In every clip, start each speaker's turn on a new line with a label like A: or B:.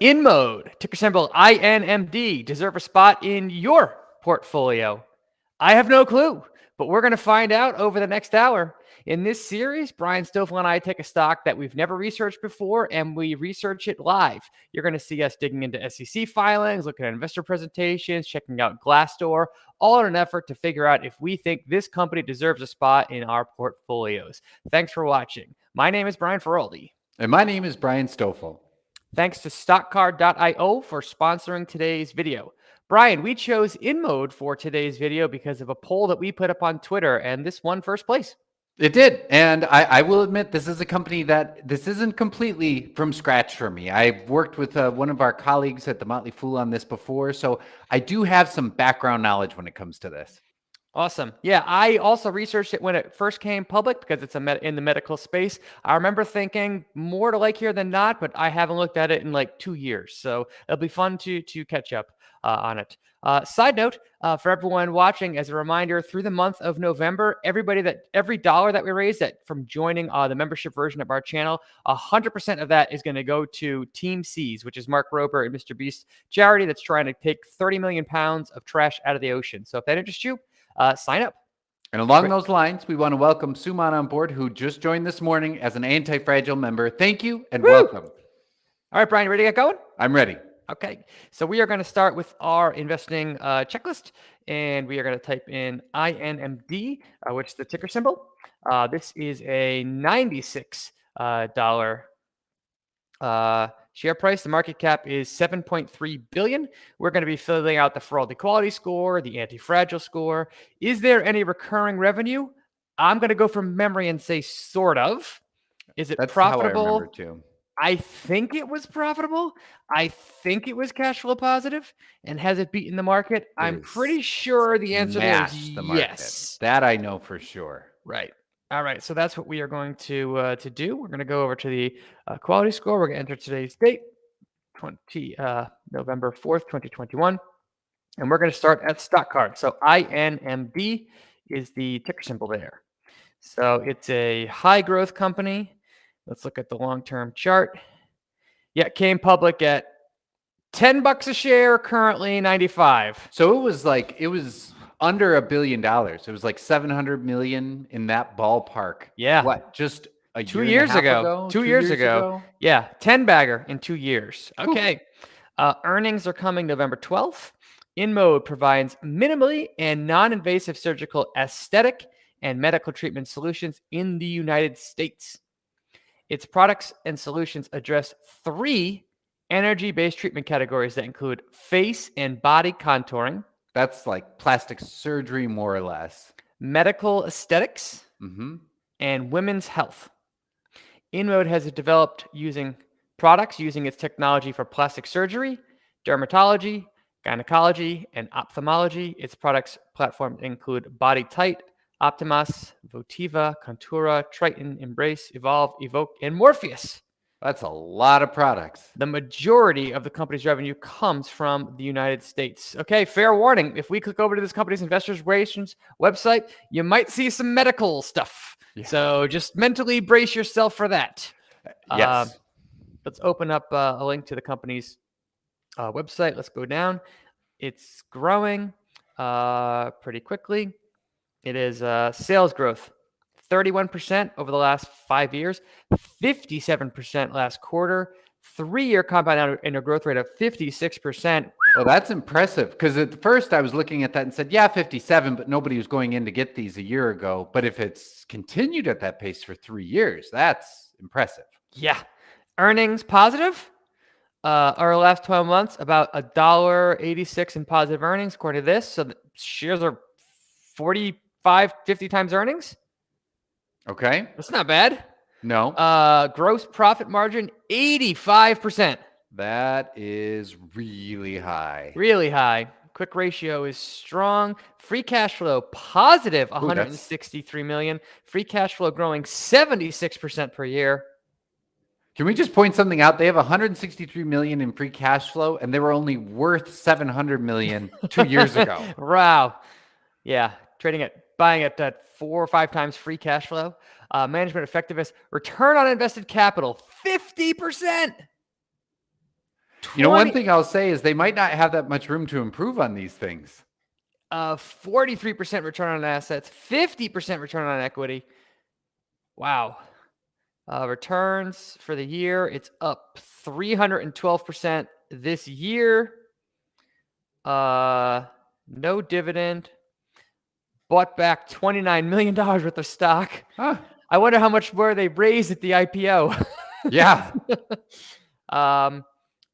A: InMode, ticker symbol INMD, deserve a spot in your portfolio? I have no clue, but we're going to find out over the next hour. In this series, Brian Stoffel and I take a stock that we've never researched before, and we research it live. You're going to see us digging into SEC filings, looking at investor presentations, checking out Glassdoor, all in an effort to figure out if we think this company deserves a spot in our portfolios. Thanks for watching. My name is Brian Feroldi.
B: And my name is Brian Stoffel.
A: Thanks to stockcard.io for sponsoring today's video. Brian, we chose InMode for today's video because of a poll that we put up on Twitter, and this won first place.
B: It did. And I will admit, this is a company that this isn't completely from scratch for me. I've worked with one of our colleagues at the Motley Fool on this before, so I do have some background knowledge when it comes to this.
A: Awesome. Yeah, I also researched it when it first came public because it's in the medical space. I remember thinking more to like here than not, but I haven't looked at it in like 2 years. So it'll be fun to catch up on it. Side note, for everyone watching, as a reminder, through the month of November, every dollar that we raise from joining the membership version of our channel, 100% of that is going to go to Team Seas, which is Mark Rober and Mr. Beast's charity that's trying to take 30 million pounds of trash out of the ocean. So if that interests you, sign up.
B: And along those lines, we want to welcome Suman on board, who just joined this morning as an Anti-Fragile member. Thank you and welcome.
A: All right, Brian, ready to get going?
B: I'm ready.
A: Okay, so we are going to start with our investing checklist, and we are going to type in INMD, which is the ticker symbol. This is a $96 share price. The market cap is $7.3 billion. We're going to be filling out the Feroldi quality score, the anti-fragile score. Is there any recurring revenue? I'm going to go from memory and say sort of. Is it profitable?
B: How I remember too.
A: I think it was profitable. I think it was cash flow positive. And has it beaten the market? I'm pretty sure the answer there is yes.
B: That I know for sure.
A: Right. All right. So that's what we are going to do. We're going to go over to the quality score. We're going to enter today's date, November 4th, 2021. And we're going to start at stock card. So INMD is the ticker symbol there. So it's a high growth company. Let's look at the long-term chart. Yeah, it came public at $10 a share, currently 95.
B: So it was under $1 billion. It was like 700 million in that ballpark.
A: Yeah.
B: What? Just a
A: 2 years ago. 2 years ago. Yeah, 10 bagger in 2 years. Okay. Earnings are coming November 12th. InMode provides minimally and non-invasive surgical aesthetic and medical treatment solutions in the United States. Its products and solutions address 3 energy-based treatment categories that include face and body contouring.
B: That's like plastic surgery, more or less.
A: Medical aesthetics and women's health. InMode has developed products using its technology for plastic surgery, dermatology, gynecology, and ophthalmology. Its products platforms include Body Tight, Optimas, Votiva, Contura, Triton, Embrace, Evolve, Evoke, and Morpheus.
B: That's a lot of products.
A: The majority of the company's revenue comes from the United States. Okay, fair warning. If we click over to this company's investor relations website, you might see some medical stuff. Yeah. So just mentally brace yourself for that.
B: Yes.
A: Let's open up a link to the company's website. Let's go down. It's growing pretty quickly. It is sales growth, 31% over the last 5 years, 57% last quarter, 3-year compound annual growth rate of 56%.
B: Well, that's impressive, because at first I was looking at that and said, yeah, 57, but nobody was going in to get these a year ago. But if it's continued at that pace for 3 years, that's impressive.
A: Yeah. Earnings positive. Our last 12 months, about $1.86 in positive earnings, according to this. So the shares are 50 times earnings.
B: Okay.
A: That's not bad.
B: No.
A: Gross profit margin, 85%.
B: That is really high.
A: Really high. Quick ratio is strong. Free cash flow positive, $163 million. Free cash flow growing 76% per year.
B: Can we just point something out? They have $163 million in free cash flow, and they were only worth $700 million 2 years ago.
A: Wow. Yeah. Buying at that 4 or 5 times free cash flow. Management effectiveness, return on invested capital, 50%.
B: You know, one thing I'll say is they might not have that much room to improve on these things.
A: 43% return on assets, 50% return on equity. Wow. Returns for the year, it's up 312% this year. No dividend. Bought back $29 million worth of stock.
B: Huh.
A: I wonder how much more they raised at the IPO.
B: Yeah.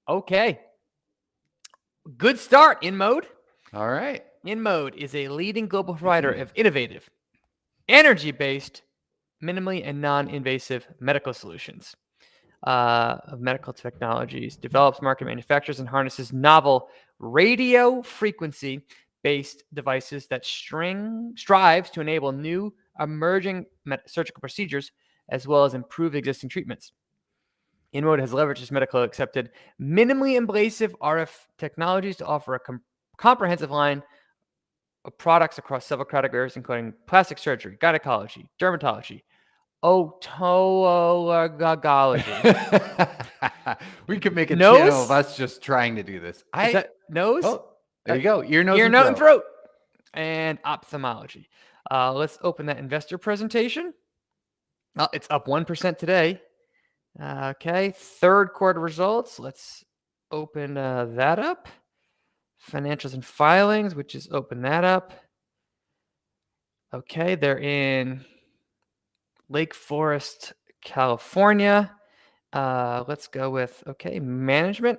A: Okay. Good start, InMode.
B: All right.
A: InMode is a leading global provider of innovative, energy-based, minimally and non-invasive medical solutions. Of medical technologies, develops, market, manufactures, and harnesses novel radio frequency-based devices that strives to enable new emerging surgical procedures as well as improve existing treatments. InMode has leveraged its medical accepted minimally invasive RF technologies to offer a comprehensive line of products across several categories, including plastic surgery, gynecology, dermatology, otolaryngology.
B: We could make a
A: Nose?
B: channel of us just trying to do this.
A: Is that nose?
B: Oh, there you go. Ear, nose,
A: Ear,
B: and
A: nose,
B: throat.
A: and throat. And ophthalmology. Let's open that investor presentation. It's up 1% today. Okay, third quarter results. Let's open that up. Financials and filings, which is open that up. Okay, they're in Lake Forest, California. Let's go with, okay, management.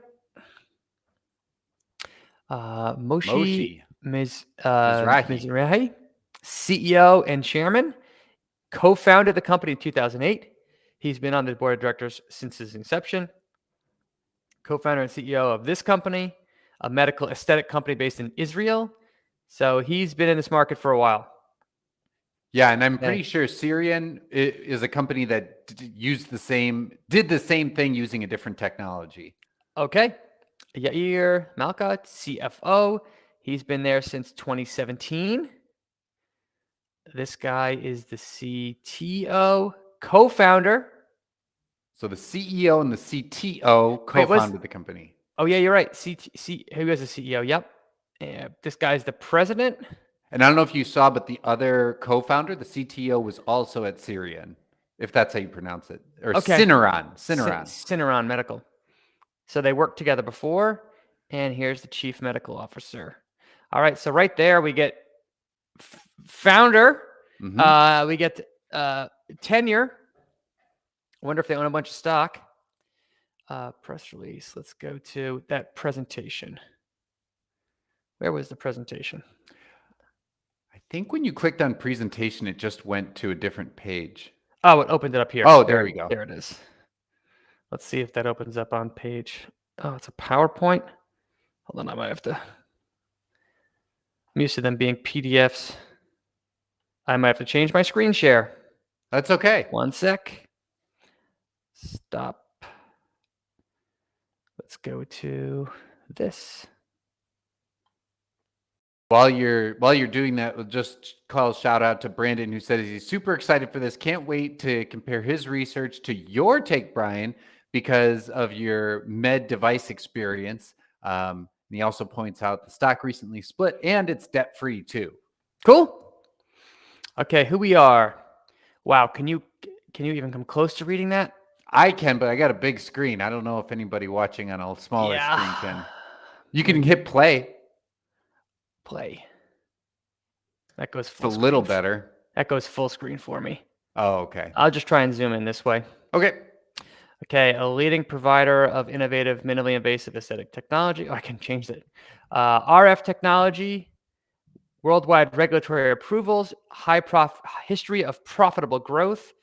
A: Moshe Mizrahi, CEO and chairman, co-founded the company in 2008. He's been on the board of directors since its inception. Co-founder and CEO of this company, a medical aesthetic company based in Israel. So he's been in this market for a while.
B: Yeah, and I'm pretty sure Syrian is a company that did the same thing using a different technology.
A: Okay. Yair Malka, CFO. He's been there since 2017. This guy is the CTO, co-founder.
B: So the CEO and the CTO co-founded the company.
A: Oh, yeah, you're right. Who was the CEO? Yep. This guy's the president.
B: And I don't know if you saw, but the other co-founder, the CTO, was also at Syrian, if that's how you pronounce it. Or okay. Syneron
A: Medical. So they worked together before, and here's the chief medical officer. All right, so right there we get founder. Mm-hmm. We get tenure. I wonder if they own a bunch of stock. Press release. Let's go to that presentation. Where was the presentation?
B: I think when you clicked on presentation, it just went to a different page.
A: Oh, it opened it up here.
B: Oh, there we go.
A: There it is. Let's see if that opens up on page. Oh, it's a PowerPoint. Hold on, I might have to. I'm used to them being PDFs. I might have to change my screen share.
B: That's okay.
A: One sec. Stop. Let's go to this.
B: While you're doing that, we'll just call a shout out to Brandon, who says he's super excited for this. Can't wait to compare his research to your take, Brian, because of your med device experience. And he also points out the stock recently split and it's debt free too.
A: Cool. Okay, who we are. Wow, can you even come close to reading that?
B: I can, but I got a big screen. I don't know if anybody watching on a smaller screen can. You can hit play.
A: That goes full
B: screen. A little better.
A: That goes full screen for me.
B: Oh, okay.
A: I'll just try and zoom in this way.
B: Okay.
A: Okay, a leading provider of innovative, minimally invasive aesthetic technology. Oh, I can change it. RF technology, worldwide regulatory approvals, history of profitable growth,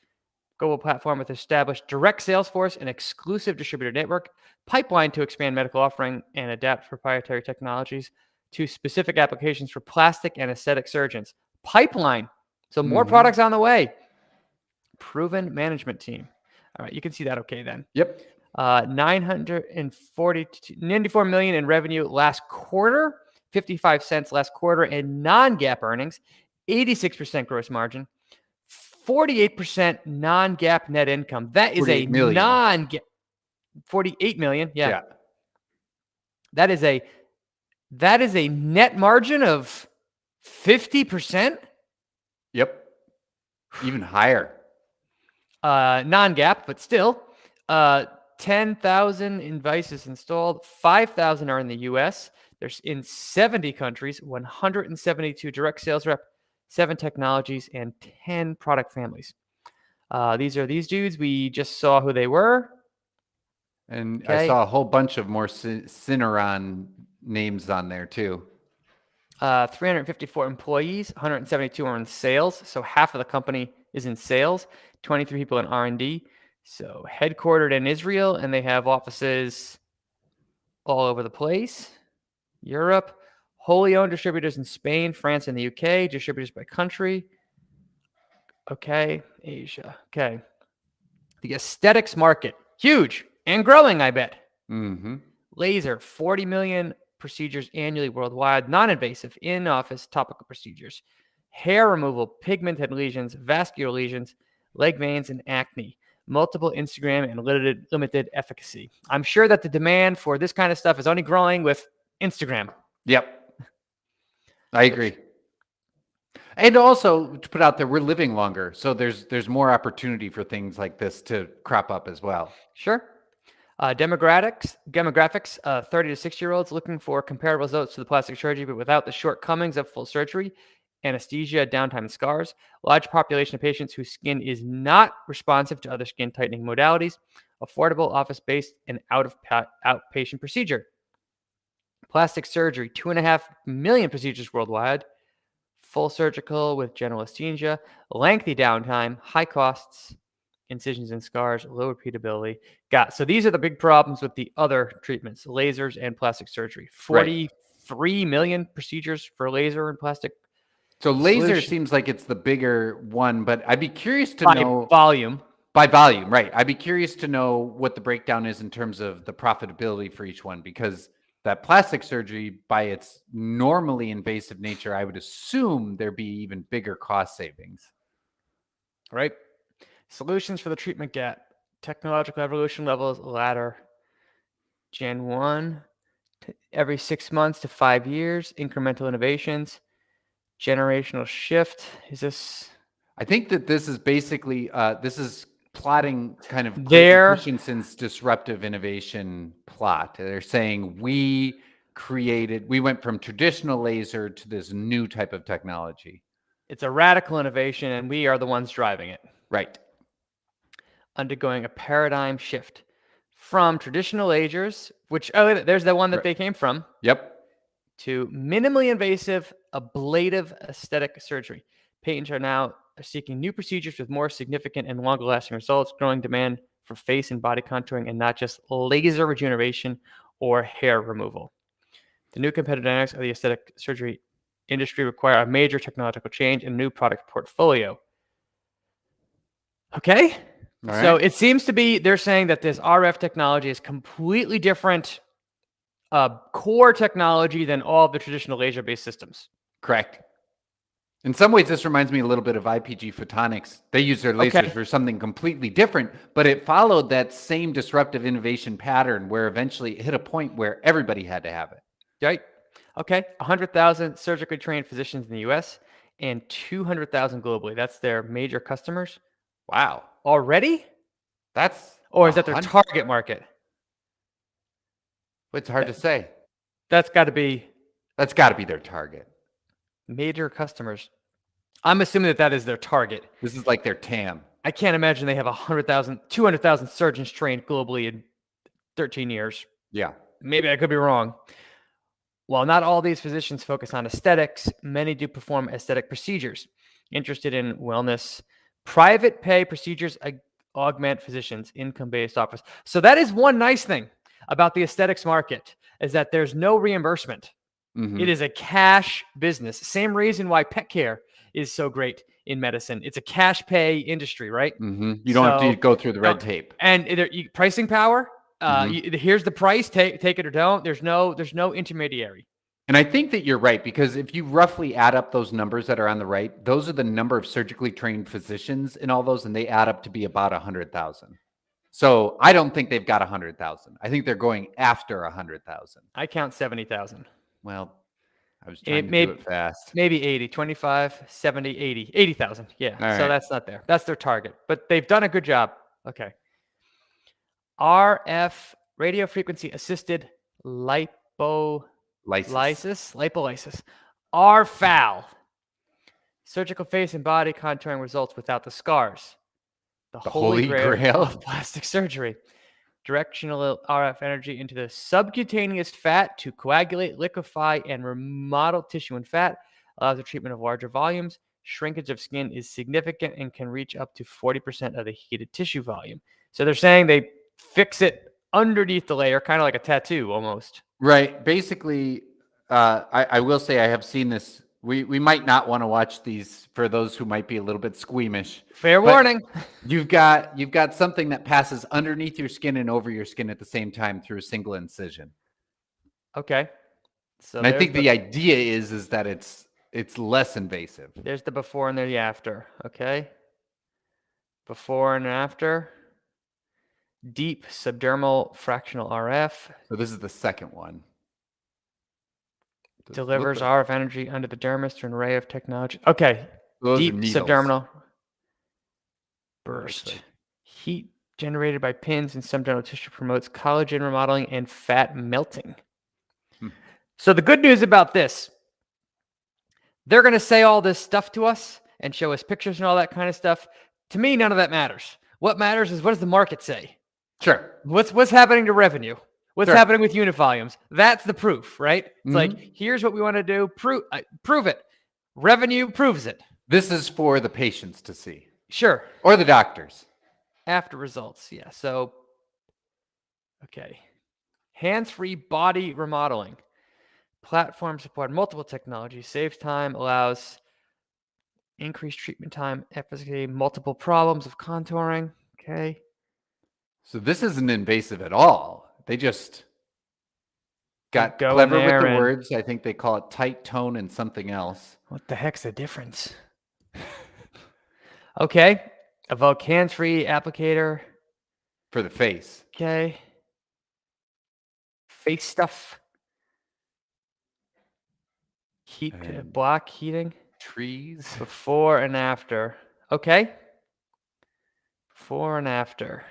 A: global platform with established direct sales force and exclusive distributor network, pipeline to expand medical offering and adapt proprietary technologies to specific applications for plastic and aesthetic surgeons. Pipeline. So more products on the way. Proven management team. All right, you can see that okay then.
B: Yep.
A: 94 million in revenue last quarter, 55 cents last quarter, and non-GAAP earnings, 86% gross margin, 48% non-GAAP net income. That is a non-GAAP 48 million. Yeah. That is a net margin of 50%.
B: Yep. Even higher.
A: Non-GAAP, but still. 10,000 devices installed. 5,000 are in the U.S. There's in 70 countries, 172 direct sales rep, 7 technologies, and 10 product families. These are these dudes. We just saw who they were.
B: And
A: Okay.
B: I saw a whole bunch of more Cineron names on there too.
A: 354 employees, 172 are in sales. So half of the company is in sales, 23 people in R&D. So headquartered in Israel, and they have offices all over the place. Europe, wholly owned distributors in Spain, France, and the UK, distributors by country. Okay, Asia. Okay. The aesthetics market, huge and growing, I bet.
B: Mm-hmm.
A: Laser, 40 million procedures annually worldwide, non-invasive, in-office topical procedures. Hair removal, pigmented lesions, vascular lesions, leg veins, and acne. Multiple Instagram and limited efficacy. I'm sure that the demand for this kind of stuff is only growing with Instagram.
B: Yep. I agree. And also to put out there, we're living longer. So there's more opportunity for things like this to crop up as well.
A: Sure. Demographics, 30 to 60-year-olds looking for comparable results to the plastic surgery, but without the shortcomings of full surgery, anesthesia, downtime, and scars. Large population of patients whose skin is not responsive to other skin tightening modalities. Affordable, office-based, and outpatient procedure. Plastic surgery, 2.5 million procedures worldwide. Full surgical with general anesthesia. Lengthy downtime, high costs. Incisions and scars, low repeatability. So these are the big problems with the other treatments, lasers and plastic surgery. 43 million procedures for laser and plastic.
B: So laser seems like it's the bigger one, but I'd be curious to know
A: volume.
B: By volume, right. I'd be curious to know what the breakdown is in terms of the profitability for each one, because that plastic surgery, by its normally invasive nature, I would assume there'd be even bigger cost savings.
A: Right. Solutions for the treatment gap. Technological evolution levels ladder. Gen 1, every 6 months to 5 years. Incremental innovations. Generational shift. Is this?
B: I think that this is basically, this is plotting kind of
A: There.
B: Christensen's disruptive innovation plot. They're saying we went from traditional laser to this new type of technology.
A: It's a radical innovation, and we are the ones driving it.
B: Right.
A: Undergoing a paradigm shift from traditional lasers, which, there's the one that they came from.
B: Yep.
A: To minimally invasive, ablative aesthetic surgery. Patients are now seeking new procedures with more significant and longer lasting results, growing demand for face and body contouring and not just laser regeneration or hair removal. The new competitive dynamics of the aesthetic surgery industry require a major technological change and a new product portfolio. Okay.
B: Right.
A: So it seems to be, they're saying that this RF technology is completely different core technology than all of the traditional laser-based systems.
B: Correct. In some ways, this reminds me a little bit of IPG Photonics. They use their lasers for something completely different, but it followed that same disruptive innovation pattern where eventually it hit a point where everybody had to have it.
A: Right. Okay. 100,000 surgically trained physicians in the US and 200,000 globally. That's their major customers.
B: Wow.
A: Already? Or is that their target market?
B: It's hard to say.
A: That's got to be
B: their target.
A: Major customers. I'm assuming that is their target.
B: This is like their TAM.
A: I can't imagine they have 200,000 surgeons trained globally in 13 years.
B: Yeah.
A: Maybe I could be wrong. While not all these physicians focus on aesthetics, many do perform aesthetic procedures. Interested in wellness, private pay procedures augment physicians' income-based offers. So that is one nice thing about the aesthetics market, is that there's no reimbursement. Mm-hmm. It is a cash business. Same reason why pet care is so great in medicine. It's a cash pay industry, right?
B: Mm-hmm. You don't have to go through the red tape.
A: And pricing power. Here's the price. Take it or don't. There's no intermediary.
B: And I think that you're right, because if you roughly add up those numbers that are on the right, those are the number of surgically trained physicians in all those, and they add up to be about 100,000. So I don't think they've got 100,000. I think they're going after 100,000.
A: I count 70,000.
B: Well, I was trying to do it fast.
A: Maybe 80, 25, 70, 80, 80,000. Yeah.
B: All
A: So
B: right.
A: that's not there. That's their target, but they've done a good job. Okay. RF, radio frequency assisted lipolysis. RFAL. Surgical face and body contouring results without the scars. The holy grail of plastic surgery. Directional RF energy into the subcutaneous fat to coagulate, liquefy, and remodel tissue and fat. Allows the treatment of larger volumes. Shrinkage of skin is significant and can reach up to 40% of the heated tissue volume. So they're saying they fix it underneath the layer, kind of like a tattoo almost.
B: Right. Basically, I will say I have seen this. We might not want to watch these for those who might be a little bit squeamish.
A: Fair warning.
B: You've got something that passes underneath your skin and over your skin at the same time through a single incision.
A: Okay. So
B: and I think the idea is that it's less invasive.
A: There's the before and there's the after. Okay. Before and after. Deep subdermal fractional RF.
B: So this is the second one.
A: Delivers RF energy under the dermis through an array of technology. Okay.
B: Those
A: deep
B: are needles.
A: subdermal burst. Heat generated by pins and subdermal tissue promotes collagen remodeling and fat melting. So the good news about this, they're going to say all this stuff to us and show us pictures and all that kind of stuff. To me, none of that matters. What matters is what does the market say?
B: Sure.
A: What's happening to revenue? What's happening with unit volumes? That's the proof, right? It's like, here's what we want to do. Prove it. Revenue proves it.
B: This is for the patients to see.
A: Sure.
B: Or the doctors.
A: After results. Yeah. So, okay. Hands-free body remodeling. Platform support multiple technologies. Saves time. Allows increased treatment time. Efficacy. Multiple problems of contouring. Okay.
B: So this isn't invasive at all. They just got clever with the words. I think they call it tight tone and something else.
A: What the heck's the difference? Okay. Evoke hands-free applicator.
B: For the face.
A: Okay. Face stuff. Heat, block heating.
B: Trees.
A: Before and after. Okay. Before and after.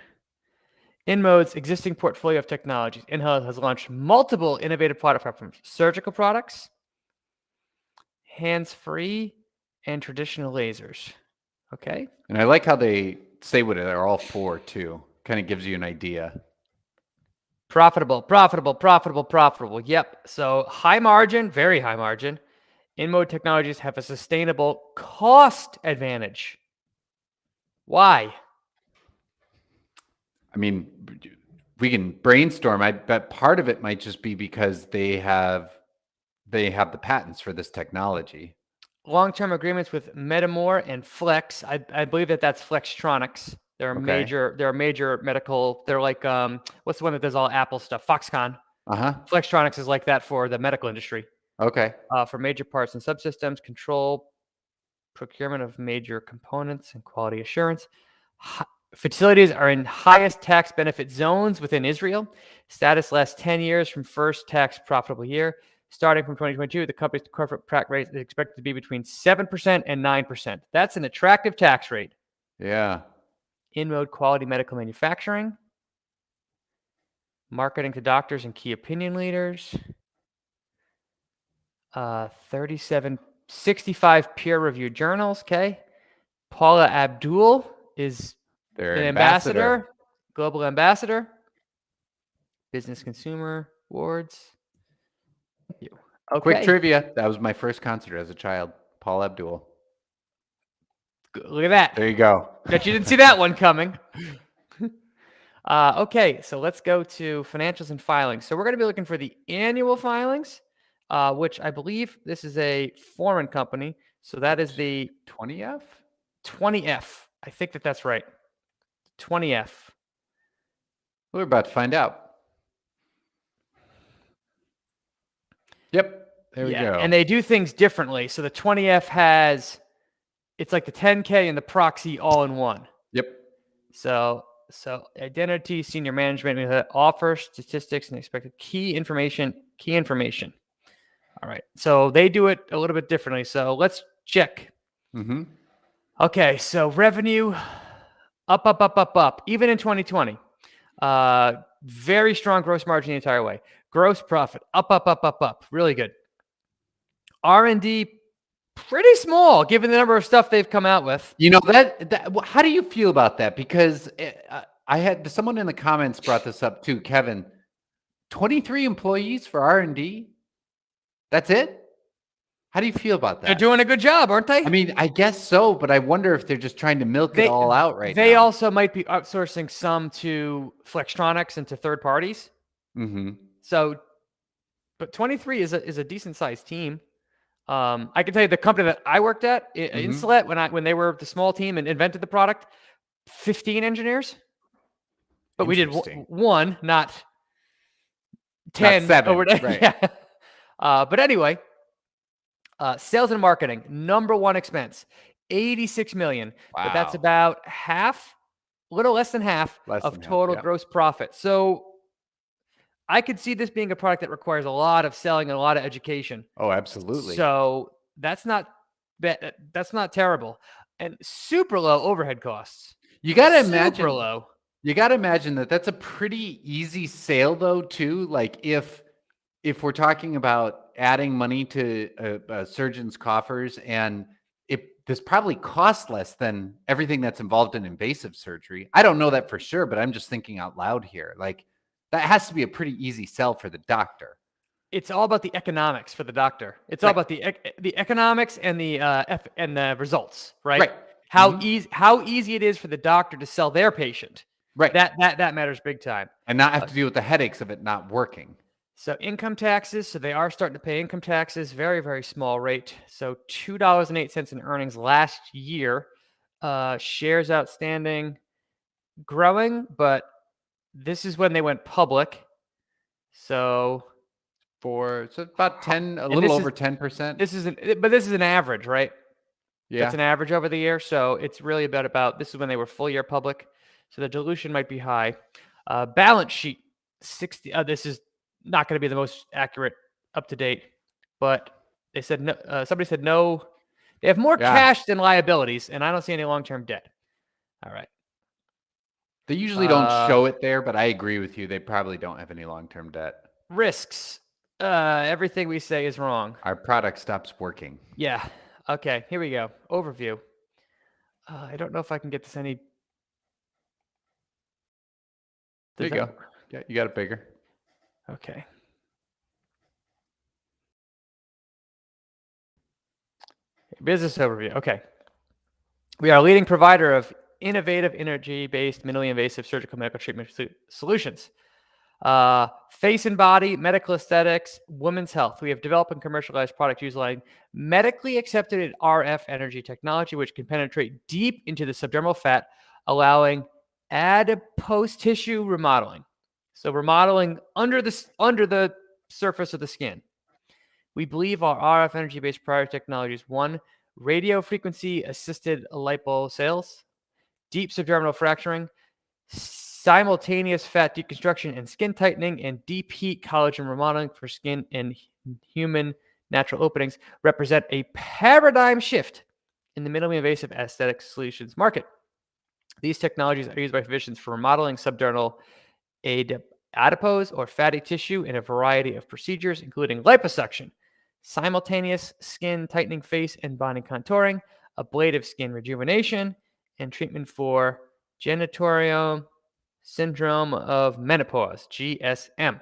A: InMode's existing portfolio of technologies. InMode has launched multiple innovative product platforms. Surgical products, hands-free, and traditional lasers. Okay.
B: And I like how they say what they're all for, too. Kind of gives you an idea.
A: Profitable, profitable, profitable, profitable. Yep. So high margin, very high margin. InMode technologies have a sustainable cost advantage. Why?
B: I mean, we can brainstorm. I bet part of it might just be because they have the patents for this technology.
A: Long-term agreements with Metamore and Flex. I believe that's Flextronics. They're a major medical. They're like what's the one that does all Apple stuff? Foxconn. Flextronics is like that for the medical industry.
B: Okay.
A: For major parts and subsystems, control, procurement of major components, and quality assurance. Facilities are in highest tax benefit zones within Israel. Status lasts 10 years from first tax profitable year. Starting from 2022, the company's corporate tax rate is expected to be between 7% and 9%. That's an attractive tax rate.
B: Yeah.
A: InMode quality medical manufacturing. Marketing to doctors and key opinion leaders. 65 peer-reviewed journals. Okay. Paula Abdul is
B: their
A: ambassador, global ambassador. Business Consumer Awards. Thank you. Okay.
B: Quick trivia. That was my first concert as a child. Paul Abdul.
A: Look at that.
B: There you go.
A: Bet you didn't see that one coming. Okay, so let's go to financials and filings. So we're going to be looking for the annual filings, which I believe this is a foreign company. So that is the
B: 20F?
A: 20F. I think that's right. 20F.
B: We're about to find out. Yep. There we go.
A: And they do things differently. So the 20F has, it's like the 10K and the proxy all in one.
B: Yep.
A: So So identity, senior management, offer statistics and expected key information. All right. So they do it a little bit differently. So let's check.
B: Mm-hmm.
A: Okay. So revenue up. Even in 2020, very strong gross margin the entire way. Gross profit up. Really good. R&D pretty small given the number of stuff they've come out with.
B: You know that how do you feel about that? Because I had someone in the comments brought this up too, Kevin. 23 employees for R&D. That's it? How do you feel about that?
A: They're doing a good job, aren't they?
B: I mean, I guess so, but I wonder if they're just trying to milk it all out right now.
A: They also might be outsourcing some to Flextronics and to third parties.
B: Mm-hmm.
A: So, but 23 is a decent sized team. I can tell you the company that I worked at, Insulet, when they were the small team and invented the product, 15 engineers. But we did one, not 10
B: not 7,
A: over there.
B: Right.
A: Yeah. But anyway, sales and marketing, number one expense, $86 million.
B: Wow.
A: But that's about half, a little less than half of total gross profit. So I could see this being a product that requires a lot of selling and a lot of education.
B: Oh, absolutely.
A: So that's not terrible. And super low overhead costs.
B: You got to imagine
A: super low.
B: You got to imagine that that's a pretty easy sale though too. Like if we're talking about adding money to a surgeon's coffers, and this probably costs less than everything that's involved in invasive surgery. I don't know that for sure, but I'm just thinking out loud here. Like that has to be a pretty easy sell for the doctor.
A: It's all about the economics for the doctor. It's all about the economics and the results, right?
B: Right.
A: How easy it is for the doctor to sell their patient.
B: Right.
A: That matters big time.
B: And not have to deal with the headaches of it not working.
A: So income taxes, so they are starting to pay income taxes, very, very small rate. So $2.08 in earnings last year. Shares outstanding, growing, but this is when they went public. So
B: about 10, a little over 10%.
A: This is an average, right?
B: Yeah.
A: That's an average over the year. So it's really about this is when they were full year public. So the dilution might be high. Balance sheet 60. This is not going to be the most accurate, up to date, but they said no. Somebody said no. They have more cash than liabilities, and I don't see any long-term debt. All right.
B: They usually don't show it there, but I agree with you. They probably don't have any long-term debt.
A: Risks. Everything we say is wrong.
B: Our product stops working.
A: Yeah. Okay. Here we go. Overview. I don't know if I can get this any.
B: There you go. Yeah, you got it bigger.
A: Okay. Business overview. Okay. We are a leading provider of innovative energy-based, minimally invasive surgical medical treatment solutions. Face and body, medical aesthetics, women's health. We have developed and commercialized products utilizing medically accepted RF energy technology, which can penetrate deep into the subdermal fat, allowing adipose tissue remodeling. So remodeling under the surface of the skin. We believe our RF energy-based prior technologies: 1, radio frequency assisted lipo cells, deep subdermal fracturing, simultaneous fat deconstruction and skin tightening, and deep heat collagen remodeling for skin and human natural openings, represent a paradigm shift in the minimally invasive aesthetic solutions market. These technologies are used by physicians for remodeling subdermal adipose or fatty tissue in a variety of procedures, including liposuction, simultaneous skin tightening, face and body contouring, ablative skin rejuvenation, and treatment for genitorial syndrome of menopause, GSM.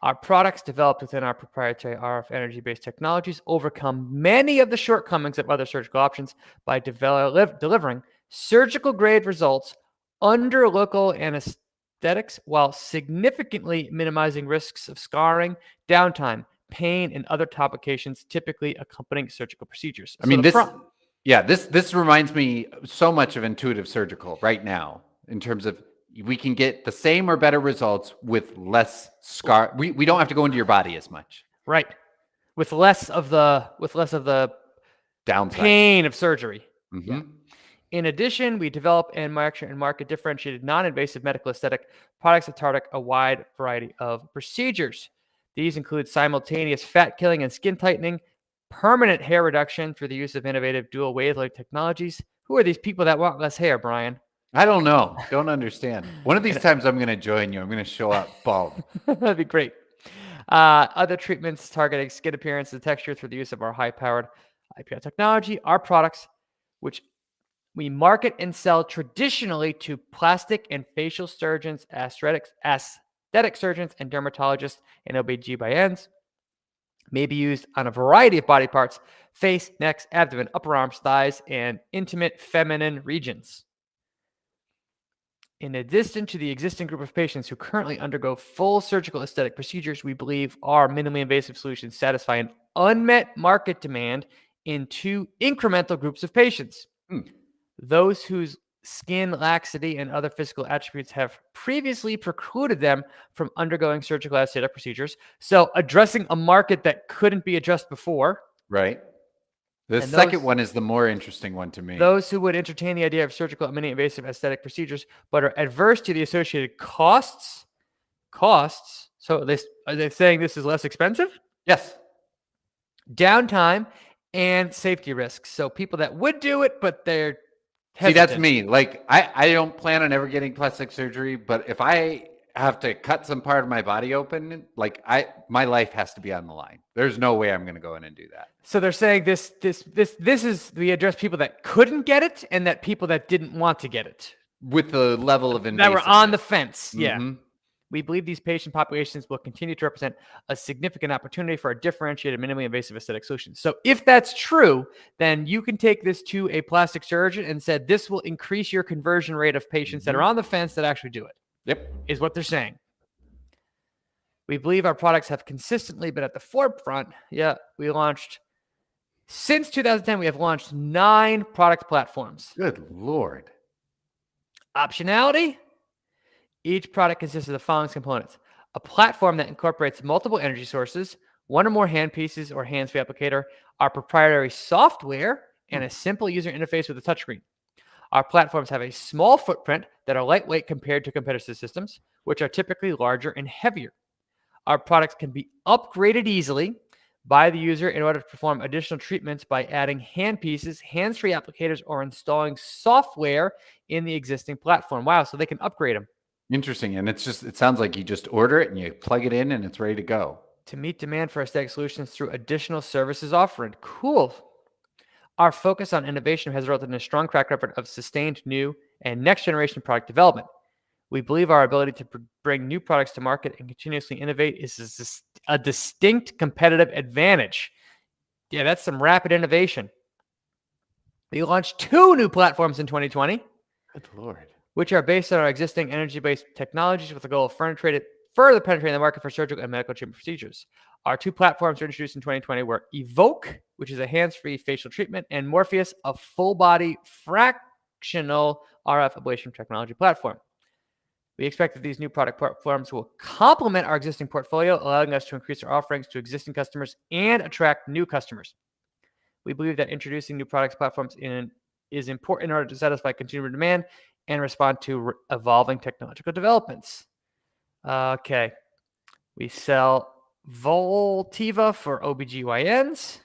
A: Our products developed within our proprietary RF energy-based technologies overcome many of the shortcomings of other surgical options by delivering surgical-grade results under local anesthetics while significantly minimizing risks of scarring, downtime, pain, and other complications typically accompanying surgical procedures.
B: I mean, this reminds me so much of Intuitive Surgical right now, in terms of we can get the same or better results with less scar. We don't have to go into your body as much.
A: Right. With less of the downside, pain of surgery.
B: Mm-hmm.
A: Yeah. In addition, we develop and market differentiated non-invasive medical aesthetic products that target a wide variety of procedures. These include simultaneous fat killing and skin tightening, permanent hair reduction through the use of innovative dual wavelength technologies. Who are these people that want less hair, Brian?
B: I don't know. Don't understand. One of these
A: And-
B: times I'm going to join you. I'm going to show up bald.
A: That'd be great. Other treatments targeting skin appearance and texture through the use of our high-powered IPL technology. Our products, which we market and sell traditionally to plastic and facial surgeons, aesthetic surgeons, and dermatologists and OBGYNs, may be used on a variety of body parts: face, neck, abdomen, upper arms, thighs, and intimate feminine regions. In addition to the existing group of patients who currently undergo full surgical aesthetic procedures, we believe our minimally invasive solutions satisfy an unmet market demand in 2 incremental groups of patients. Those whose skin laxity and other physical attributes have previously precluded them from undergoing surgical aesthetic procedures. So addressing a market that couldn't be addressed before.
B: Right. The
A: And
B: second
A: those-
B: one is the more interesting one to me.
A: Those who would entertain the idea of surgical and minimally invasive aesthetic procedures, but are adverse to the associated costs. So are they saying this is less expensive?
B: Yes.
A: Downtime and safety risks. So people that would do it, but they're
B: See, that's
A: hesitant.
B: me. Like, I don't plan on ever getting plastic surgery, but if I have to cut some part of my body open, like my life has to be on the line. There's no way I'm going to go in and do that.
A: So they're saying this is, we address people that couldn't get it and that people that didn't want to get it,
B: With the level of invasiveness.
A: that were on the fence. Yeah.
B: Mhm.
A: We believe these patient populations will continue to represent a significant opportunity for a differentiated, minimally invasive aesthetic solution. So if that's true, then you can take this to a plastic surgeon and said this will increase your conversion rate of patients that are on the fence that actually do it.
B: Yep.
A: Is what they're saying. We believe our products have consistently been at the forefront. Yeah, we launched, since 2010, we have launched 9 product platforms.
B: Good Lord.
A: Optionality. Each product consists of the following components: a platform that incorporates multiple energy sources, 1 or more handpieces or hands-free applicator, our proprietary software, and a simple user interface with a touchscreen. Our platforms have a small footprint that are lightweight compared to competitive systems, which are typically larger and heavier. Our products can be upgraded easily by the user in order to perform additional treatments by adding handpieces, hands-free applicators, or installing software in the existing platform. Wow, so they can upgrade them.
B: Interesting. And it sounds like you just order it and you plug it in and it's ready to go.
A: To meet demand for aesthetic solutions through additional services offered. Cool. Our focus on innovation has resulted in a strong track record of sustained new and next generation product development. We believe our ability to bring new products to market and continuously innovate is a distinct competitive advantage. Yeah, that's some rapid innovation. We launched 2 new platforms in 2020.
B: Good Lord.
A: Which are based on our existing energy-based technologies with the goal of further penetrating the market for surgical and medical treatment procedures. Our 2 platforms were introduced in 2020 were Evoke, which is a hands-free facial treatment, and Morpheus, a full-body fractional RF ablation technology platform. We expect that these new product platforms will complement our existing portfolio, allowing us to increase our offerings to existing customers and attract new customers. We believe that introducing new products platforms is important in order to satisfy consumer demand and respond to evolving technological developments. Okay. We sell Voltiva for OBGYNs.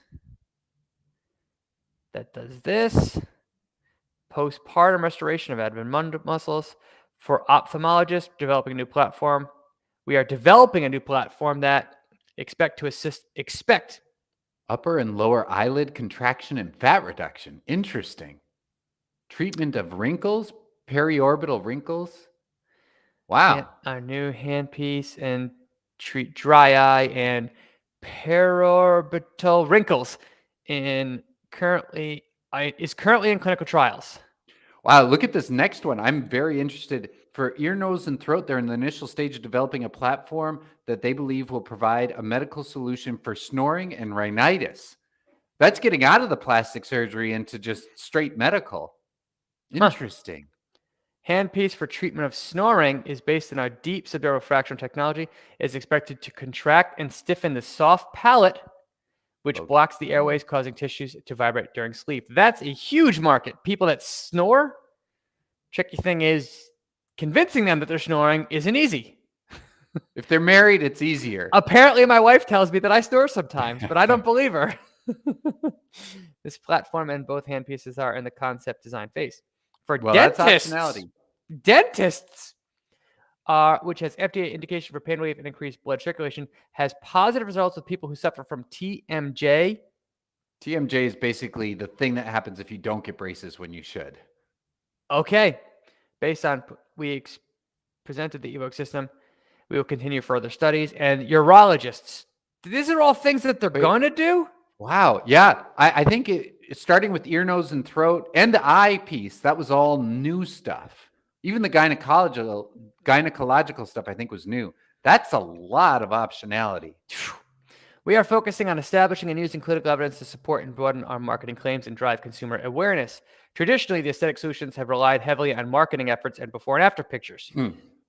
A: That does this. Postpartum restoration of abdomen muscles. For ophthalmologists, developing a new platform. We are developing a new platform that expect
B: upper and lower eyelid contraction and fat reduction. Interesting. Treatment of wrinkles, periorbital wrinkles. Wow.
A: Our new handpiece and treat dry eye and periorbital wrinkles is currently in clinical trials.
B: Wow, look at this next one. I'm very interested. For ear, nose, and throat, they're in the initial stage of developing a platform that they believe will provide a medical solution for snoring and rhinitis. That's getting out of the plastic surgery into just straight medical. Interesting.
A: Handpiece for treatment of snoring is based on our deep subdural fractional technology. It is expected to contract and stiffen the soft palate which blocks the airways, causing tissues to vibrate during sleep. That's a huge market. People that snore. Tricky thing is convincing them that they're snoring isn't easy.
B: If they're married, it's easier.
A: Apparently, my wife tells me that I snore sometimes, but I don't believe her. This platform and both handpieces are in the concept design phase. For
B: That's
A: dentists,
B: optionality.
A: Which has FDA indication for pain relief and increased blood circulation, has positive results with people who suffer from TMJ.
B: TMJ is basically the thing that happens if you don't get braces when you should.
A: Okay. Based on presented the Evoke system, we will continue further studies. And urologists, these are all things that they're going to do?
B: Wow. Yeah. I think starting with ear, nose, and throat and the eye piece, that was all new stuff. Even the gynecological stuff, I think, was new. That's a lot of optionality.
A: We are focusing on establishing and using clinical evidence to support and broaden our marketing claims and drive consumer awareness. Traditionally, the aesthetic solutions have relied heavily on marketing efforts and before and after pictures.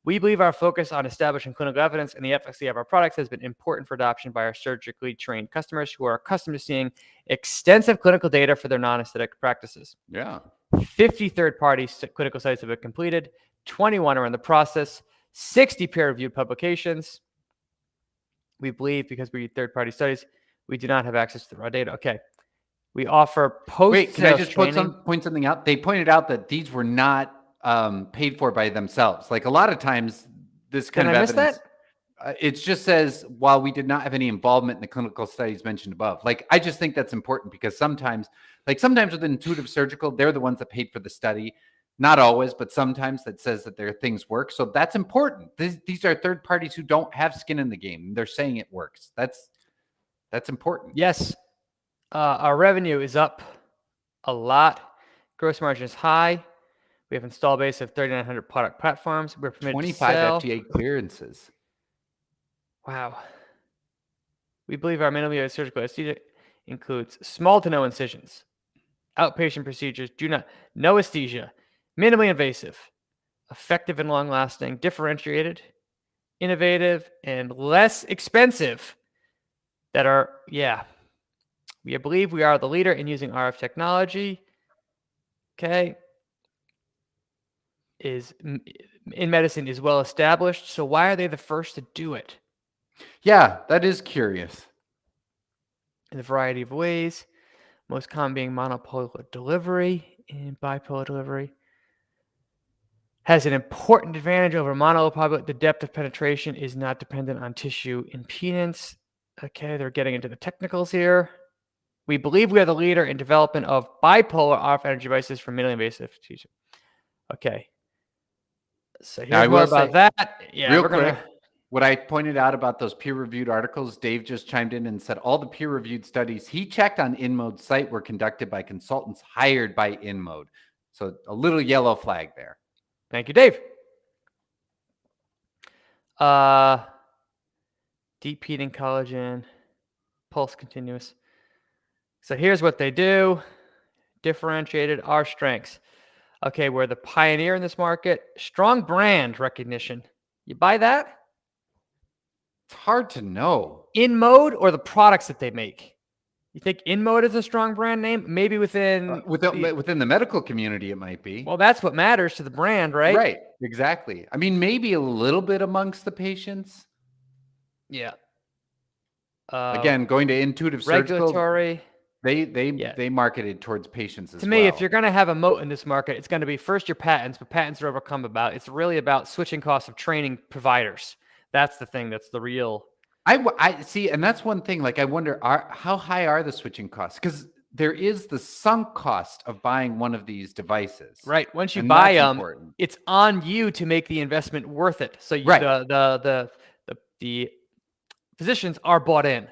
A: We believe our focus on establishing clinical evidence and the efficacy of our products has been important for adoption by our surgically trained customers who are accustomed to seeing extensive clinical data for their non-aesthetic practices.
B: Yeah.
A: 50 third-party clinical studies have been completed. 21 are in the process. 60 peer-reviewed publications. We believe because we use third-party studies, we do not have access to the raw data. Okay. We offer post-sales
B: Wait, can I just
A: training.
B: point something out? They pointed out that these were not paid for by themselves. Like a lot of times, this kind of evidence. It just says, while we did not have any involvement in the clinical studies mentioned above. Like, I just think that's important because sometimes with Intuitive Surgical, they're the ones that paid for the study. Not always, but sometimes that says that their things work. So that's important. These are third parties who don't have skin in the game. They're saying it works. That's important.
A: Yes. Our revenue is up a lot. Gross margin is high. We have install base of 3,900 product platforms. We're permitted
B: 25
A: to sell.
B: FDA clearances.
A: Wow. We believe our minimally invasive surgical anesthesia includes small to no incisions, outpatient procedures, no anesthesia, minimally invasive, effective and long-lasting, differentiated, innovative, and less expensive. We believe we are the leader in using RF technology. Okay. In medicine is well established. So why are they the first to do it?
B: Yeah, that is curious.
A: In a variety of ways, most common being monopolar delivery and bipolar delivery. Has an important advantage over monopolar. The depth of penetration is not dependent on tissue impedance. Okay, they're getting into the technicals here. We believe we are the leader in development of bipolar RF energy devices for minimally invasive tissue. Okay. So here's more about that. Yeah,
B: real quick. What I pointed out about those peer-reviewed articles, Dave just chimed in and said all the peer-reviewed studies he checked on InMode's site were conducted by consultants hired by InMode. So a little yellow flag there.
A: Thank you, Dave. Deep heating collagen, pulse continuous. So here's what they do. Differentiated our strengths. Okay, we're the pioneer in this market. Strong brand recognition. You buy that?
B: It's hard to know.
A: InMode or the products that they make? You think InMode is a strong brand name? Maybe within
B: the medical community, it might be.
A: Well, that's what matters to the brand, right?
B: Right, exactly. I mean, maybe a little bit amongst the patients.
A: Yeah.
B: Again, going to Intuitive Surgical.
A: Regulatory.
B: They marketed towards patients as well.
A: To me, if you're going to have a moat in this market, it's going to be first your patents, but patents are overcome about. It's really about switching costs of training providers. That's the thing. That's the real.
B: I see, and that's one thing. Like, I wonder, how high are the switching costs? Because there is the sunk cost of buying one of these devices.
A: Right. Once you buy them, it's on you to make the investment worth it. So the physicians are bought in,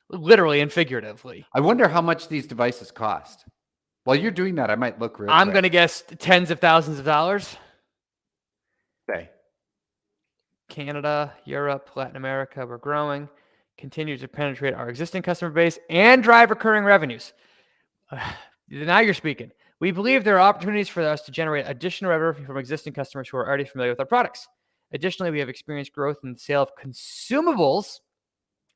A: literally and figuratively.
B: I wonder how much these devices cost. While you're doing that, I might look real
A: I'm going to guess tens of thousands of dollars.
B: Okay.
A: Canada, Europe, Latin America, we're growing. Continue to penetrate our existing customer base and drive recurring revenues. Now you're speaking. We believe there are opportunities for us to generate additional revenue from existing customers who are already familiar with our products. Additionally, we have experienced growth in the sale of consumables.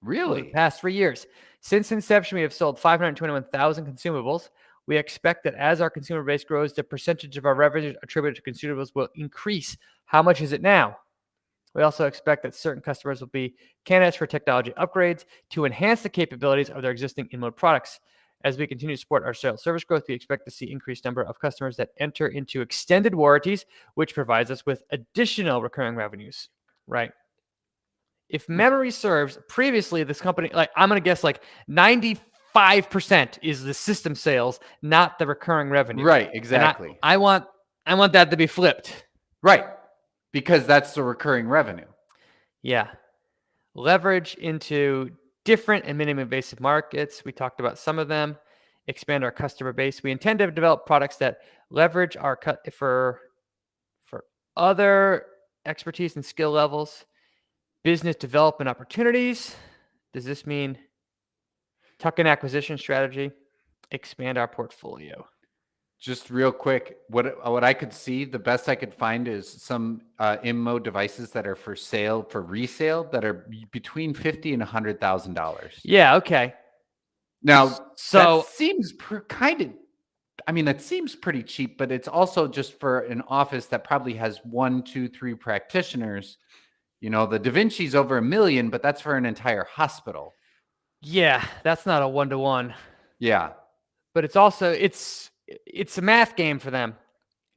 B: Really?
A: Over the past 3 years. Since inception, we have sold 521,000 consumables. We expect that as our consumer base grows, the percentage of our revenue attributed to consumables will increase. How much is it now? We also expect that certain customers will be candidates for technology upgrades to enhance the capabilities of their existing InMode products. As we continue to support our sales service growth, we expect to see increased number of customers that enter into extended warranties, which provides us with additional recurring revenues. Right. If memory serves, previously this company, like I'm going to guess like 95% is the system sales, not the recurring revenue.
B: Right,
A: And
B: exactly.
A: I want that to be flipped.
B: Right, because that's the recurring revenue.
A: Yeah. Leverage into different and minimum invasive markets. We talked about some of them. Expand our customer base. We intend to develop products that leverage our for other expertise and skill levels. Business development opportunities. Does this mean tuck-in acquisition strategy? Expand our portfolio.
B: Just real quick, what I could see, the best I could find is some InMode devices that are for sale, for resale, that are between $50,000 and $100,000.
A: Yeah. Okay.
B: Now,
A: So
B: that seems that seems pretty cheap, but it's also just for an office that probably has 1, 2, 3 practitioners. You know, the Da Vinci's over $1 million, but that's for an entire hospital.
A: yeah, that's not a 1-to-1.
B: Yeah.
A: But it's also it's a math game for them.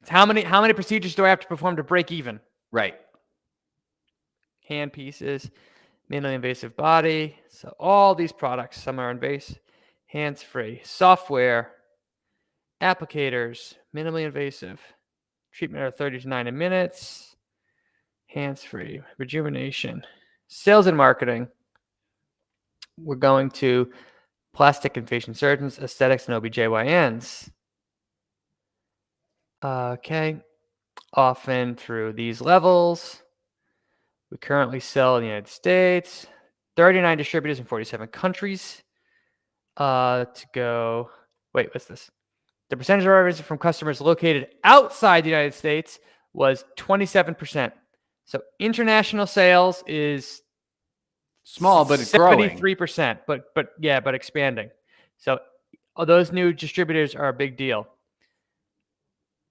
A: It's how many procedures do I have to perform to break even?
B: Right.
A: Hand pieces, minimally invasive body. So all these products, some are invasive, hands-free, software, applicators, minimally invasive, treatment of 30 to 90 minutes, hands-free, rejuvenation, sales and marketing. We're going to plastic and facial surgeons, aesthetics, and OBGYNs. Okay. Often through these levels. We currently sell in the United States, 39 distributors in 47 countries. What's this? The percentage of our revenue from customers located outside the United States was 27%. So international sales is
B: small, but it's growing.
A: 73%, but expanding. So those new distributors are a big deal.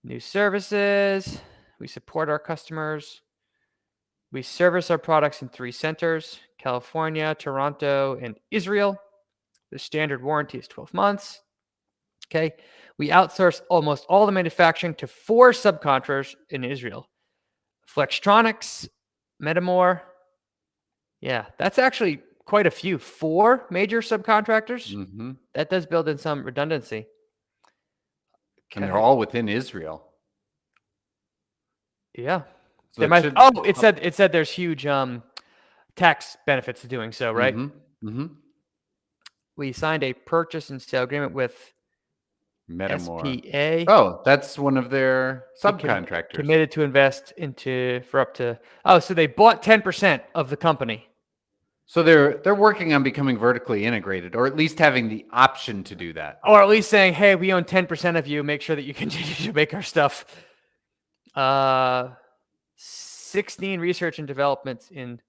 A: New services. We support our customers. We service our products in 3 centers, California, Toronto, and Israel. The standard warranty is 12 months. Okay. We outsource almost all the manufacturing to 4 subcontractors in Israel. Flextronics, Metamore. Yeah, that's actually quite a few. 4 major subcontractors.
B: Mm-hmm.
A: That does build in some redundancy.
B: Okay. And they're all within Israel.
A: Yeah.
B: So
A: it said there's huge tax benefits to doing so, right?
B: Mm-hmm. Mm-hmm.
A: We signed a purchase and sale agreement with
B: Metamore.
A: SPA.
B: Oh, that's one of their subcontractors.
A: Committed to invest for up to. Oh, so they bought 10% of the company.
B: So they're working on becoming vertically integrated, or at least having the option to do that.
A: Or at least saying, hey, we own 10% of you. Make sure that you continue to make our stuff. 16 research and developments in.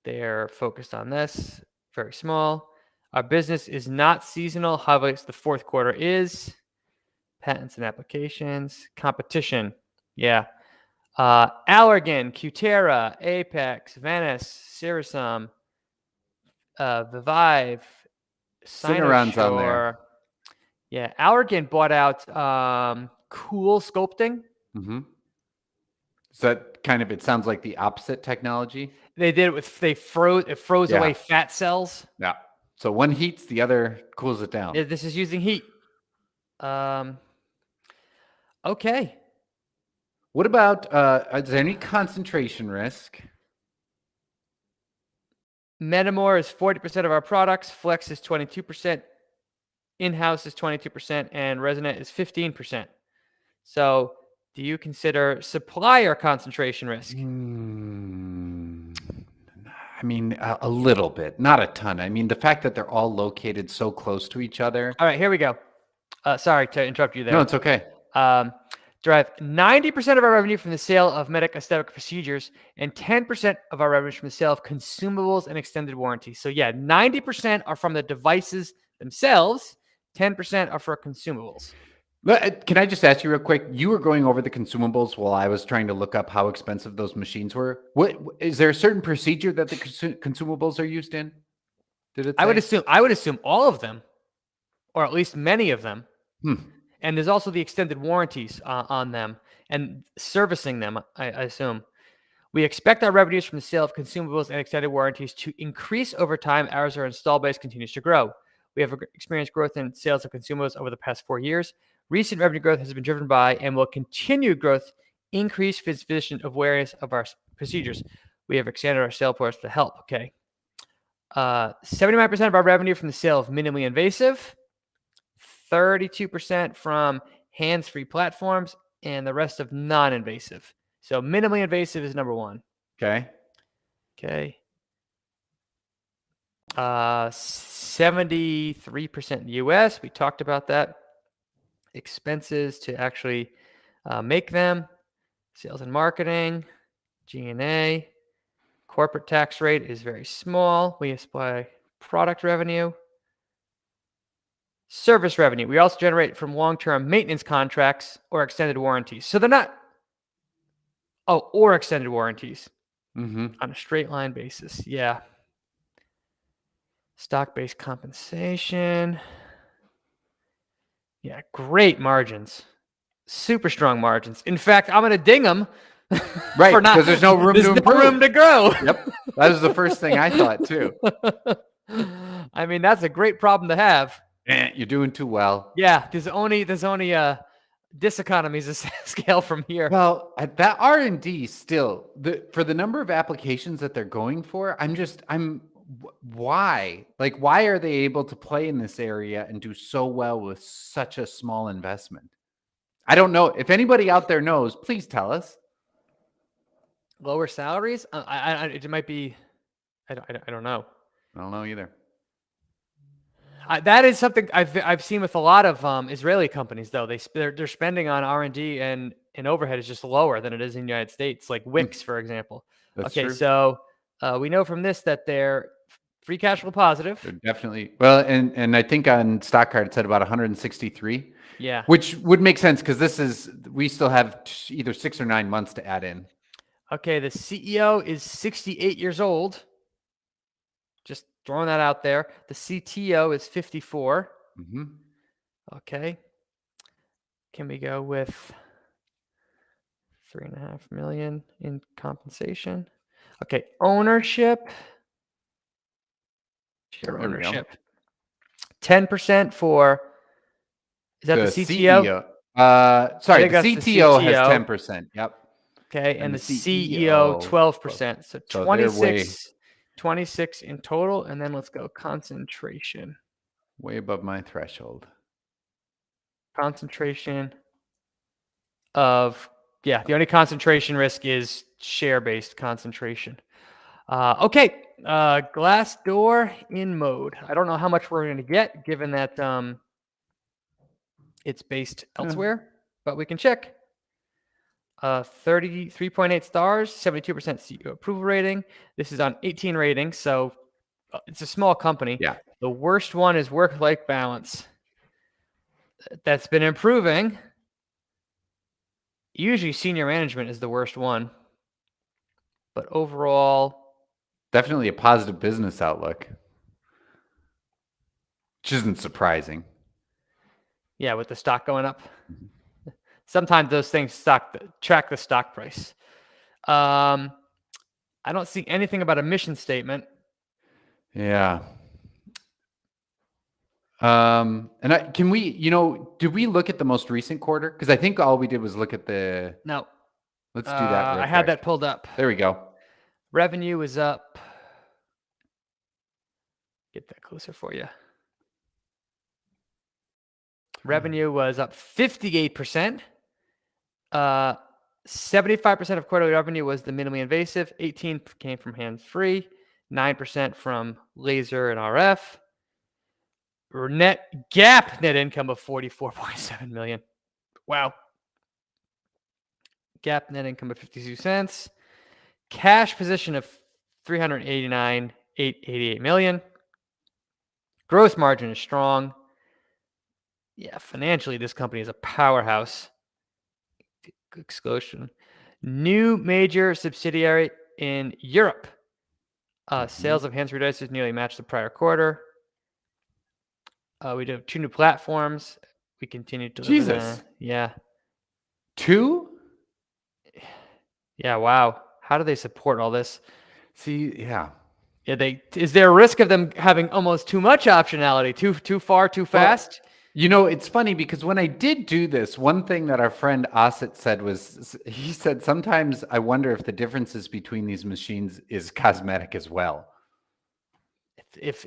A: They're focused on this. Very small. Our business is not seasonal. However, the fourth quarter is. Patents and applications. Competition. Yeah. Allergan, Cutera, Apex, Venice, Cirrusum, Vivive,
B: Cineron's on there.
A: Yeah. Allergan bought out Cool Sculpting.
B: Mm-hmm. Is that kind of, it sounds like the opposite technology?
A: They did it it froze away fat cells.
B: Yeah. So one heats, the other cools it down.
A: Yeah, this is using heat. Okay.
B: What about, is there any concentration risk?
A: Metamore is 40% of our products. Flex is 22%. In-house is 22%. And Resonant is 15%. So do you consider supplier concentration risk?
B: I mean, a little bit, not a ton. I mean, the fact that they're all located so close to each other.
A: All right, here we go. Sorry to interrupt you there.
B: No, it's okay.
A: derive 90% of our revenue from the sale of medical aesthetic procedures and 10% of our revenue from the sale of consumables and extended warranty. So yeah, 90% are from the devices themselves, 10% are for consumables.
B: Can I just ask you real quick? You were going over the consumables while I was trying to look up how expensive those machines were. What is there a certain procedure that the consumables are used in? Did it say?
A: I would assume all of them, or at least many of them.
B: Hmm.
A: And there's also the extended warranties on them and servicing them, I assume. We expect our revenues from the sale of consumables and extended warranties to increase over time as our install base continues to grow. We have experienced growth in sales of consumables over the past 4 years. Recent revenue growth has been driven by and will continue growth, increase physician awareness of our procedures. We have expanded our sales force to help. Okay. 79% of our revenue from the sale of minimally invasive, 32% from hands-free platforms, and the rest of non-invasive. So minimally invasive is number one.
B: Okay.
A: 73% in the US. We talked about that. Expenses to actually make them, sales and marketing, G&A. Corporate tax rate is very small. We supply product revenue. Service revenue. We also generate from long-term maintenance contracts or extended warranties. So they're not, or extended warranties on a straight line basis. Yeah. Stock-based compensation. Yeah, great margins. Super strong margins. In fact, I'm going to ding them.
B: Right, because there's no room to improve.
A: Room to grow.
B: Yep. That was the first thing I thought too.
A: I mean, that's a great problem to have.
B: You're doing too well.
A: Yeah, there's only diseconomies of scale from here.
B: Well, at that R&D still, for the number of applications that they're going for, why? Like, why are they able to play in this area and do so well with such a small investment? I don't know. If anybody out there knows, please tell us.
A: Lower salaries? It might be. I don't know.
B: I don't know either.
A: That is something I've seen with a lot of Israeli companies, though. They're spending on R&D and overhead is just lower than it is in the United States, like Wix, for example.
B: That's
A: okay,
B: true.
A: So we know from this that they're free cash flow positive.
B: They're definitely. Well, and I think on StockCard it said about 163.
A: Yeah.
B: Which would make sense because we still have either 6 or 9 months to add in.
A: Okay, the CEO is 68 years old. Just throwing that out there. The CTO is 54. Okay. Can we go with $3.5 million in compensation? Okay, ownership. Share ownership. 10% for. Is that the CTO?
B: Sorry, the CTO has 10%. Yep.
A: Okay, and the CEO 12%. So 26 in total. And then let's go concentration.
B: Way above my threshold.
A: Concentration of, the only concentration risk is share-based concentration. Okay, Glassdoor InMode. I don't know how much we're going to get given that it's based elsewhere, but we can check. 33.8 stars, 72% CEO approval rating. This is on 18 ratings, so it's a small company.
B: Yeah.
A: The worst one is work-life balance. That's been improving. Usually senior management is the worst one. But overall,
B: definitely a positive business outlook. Which isn't surprising.
A: Yeah, with the stock going up. Sometimes those things track the stock price. I don't see anything about a mission statement.
B: Yeah. And did we look at the most recent quarter? Because I think all we did was look at the.
A: No.
B: Let's do that.
A: I had that pulled up.
B: There we go.
A: Revenue is up. Get that closer for you. Revenue was up 58%. 75% of quarterly revenue was the minimally invasive. 18% came from hands-free. 9% from laser and RF. GAAP net income of $44.7 million. Wow. GAAP net income of 52 cents. Cash position of 388 million. Gross margin is strong. Yeah, financially, this company is a powerhouse. Exclusion. New major subsidiary in Europe. Sales of hand sanitizers nearly matched the prior quarter. We do have 2 new platforms. We continue to deliver
B: Jesus.
A: Yeah.
B: 2?
A: Yeah, wow. How do they support all this?
B: See, yeah.
A: Yeah, is there a risk of them having almost too much optionality, too far, too fast?
B: Well, it's funny because when I did do this, one thing that our friend Osset said was, he said, sometimes I wonder if the differences between these machines is cosmetic as well.
A: If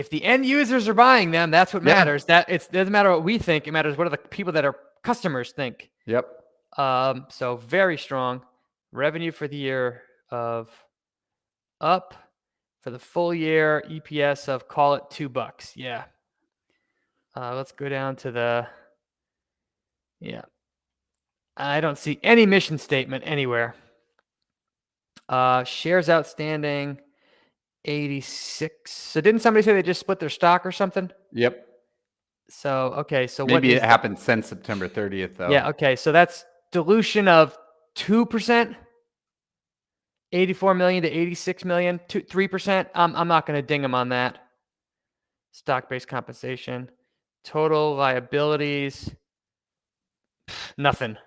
A: the end users are buying them, that's what matters. It doesn't matter what we think. It matters what are the people that are customers think.
B: Yep.
A: So very strong revenue for the year of up for the full year EPS of call it $2. Yeah. Let's go down to I don't see any mission statement anywhere. Shares outstanding 86. So didn't somebody say they just split their stock or something?
B: Yep.
A: So, okay. So
B: maybe it happened since September 30th, though.
A: Yeah. Okay. So that's dilution of 2%, 84 million to 86 million, 3%. I'm not going to ding them on that. Stock-based compensation, total liabilities, nothing.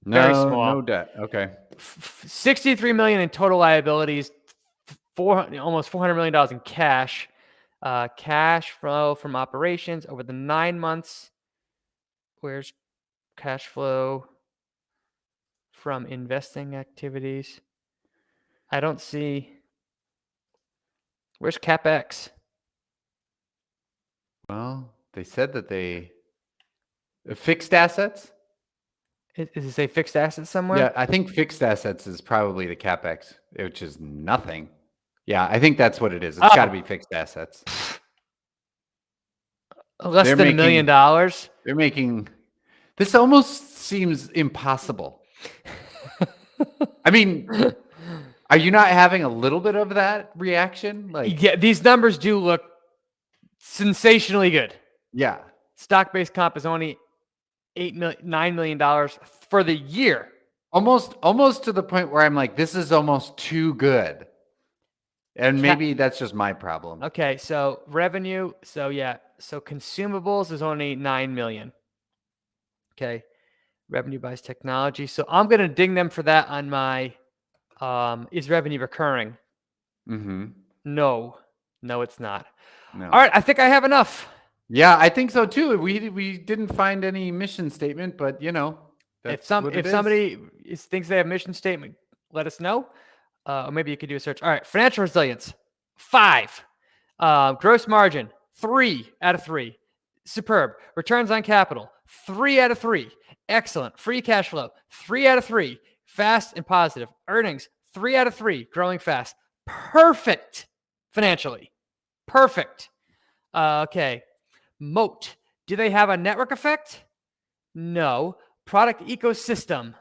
A: Very small.
B: No debt. Okay.
A: 63 million in total liabilities, almost $400 million in cash. Cash flow from operations over the 9 months. Where's cash flow from investing activities? I don't see. Where's CapEx?
B: Well, they said that fixed assets.
A: Does it say fixed assets somewhere?
B: Yeah, I think fixed assets is probably the CapEx, which is nothing. Yeah, I think that's what it is. It's got to be fixed assets.
A: Less than $1 million.
B: They're making. This almost seems impossible. I mean, are you not having a little bit of that reaction?
A: Yeah, these numbers do look sensationally good.
B: Yeah.
A: Stock-based comp is only $9 million for the year.
B: Almost to the point where I'm like, this is almost too good. And maybe that's just my problem.
A: Okay, so revenue. So consumables is only 9 million. Okay. Revenue buys technology. So I'm going to ding them for that on my is revenue recurring?
B: Mm-hmm.
A: No, it's not.
B: No.
A: All right, I think I have enough.
B: Yeah, I think so too. We didn't find any mission statement, but
A: if somebody thinks they have mission statement, let us know. Or maybe you could do a search. All right, financial resilience, 5. Gross margin, 3 out of 3. Superb. Returns on capital, 3 out of 3. Excellent. Free cash flow, 3 out of 3. Fast and positive. Earnings, 3 out of 3. Growing fast. Perfect financially. Perfect. Okay. Moat. Do they have a network effect? No. Product ecosystem.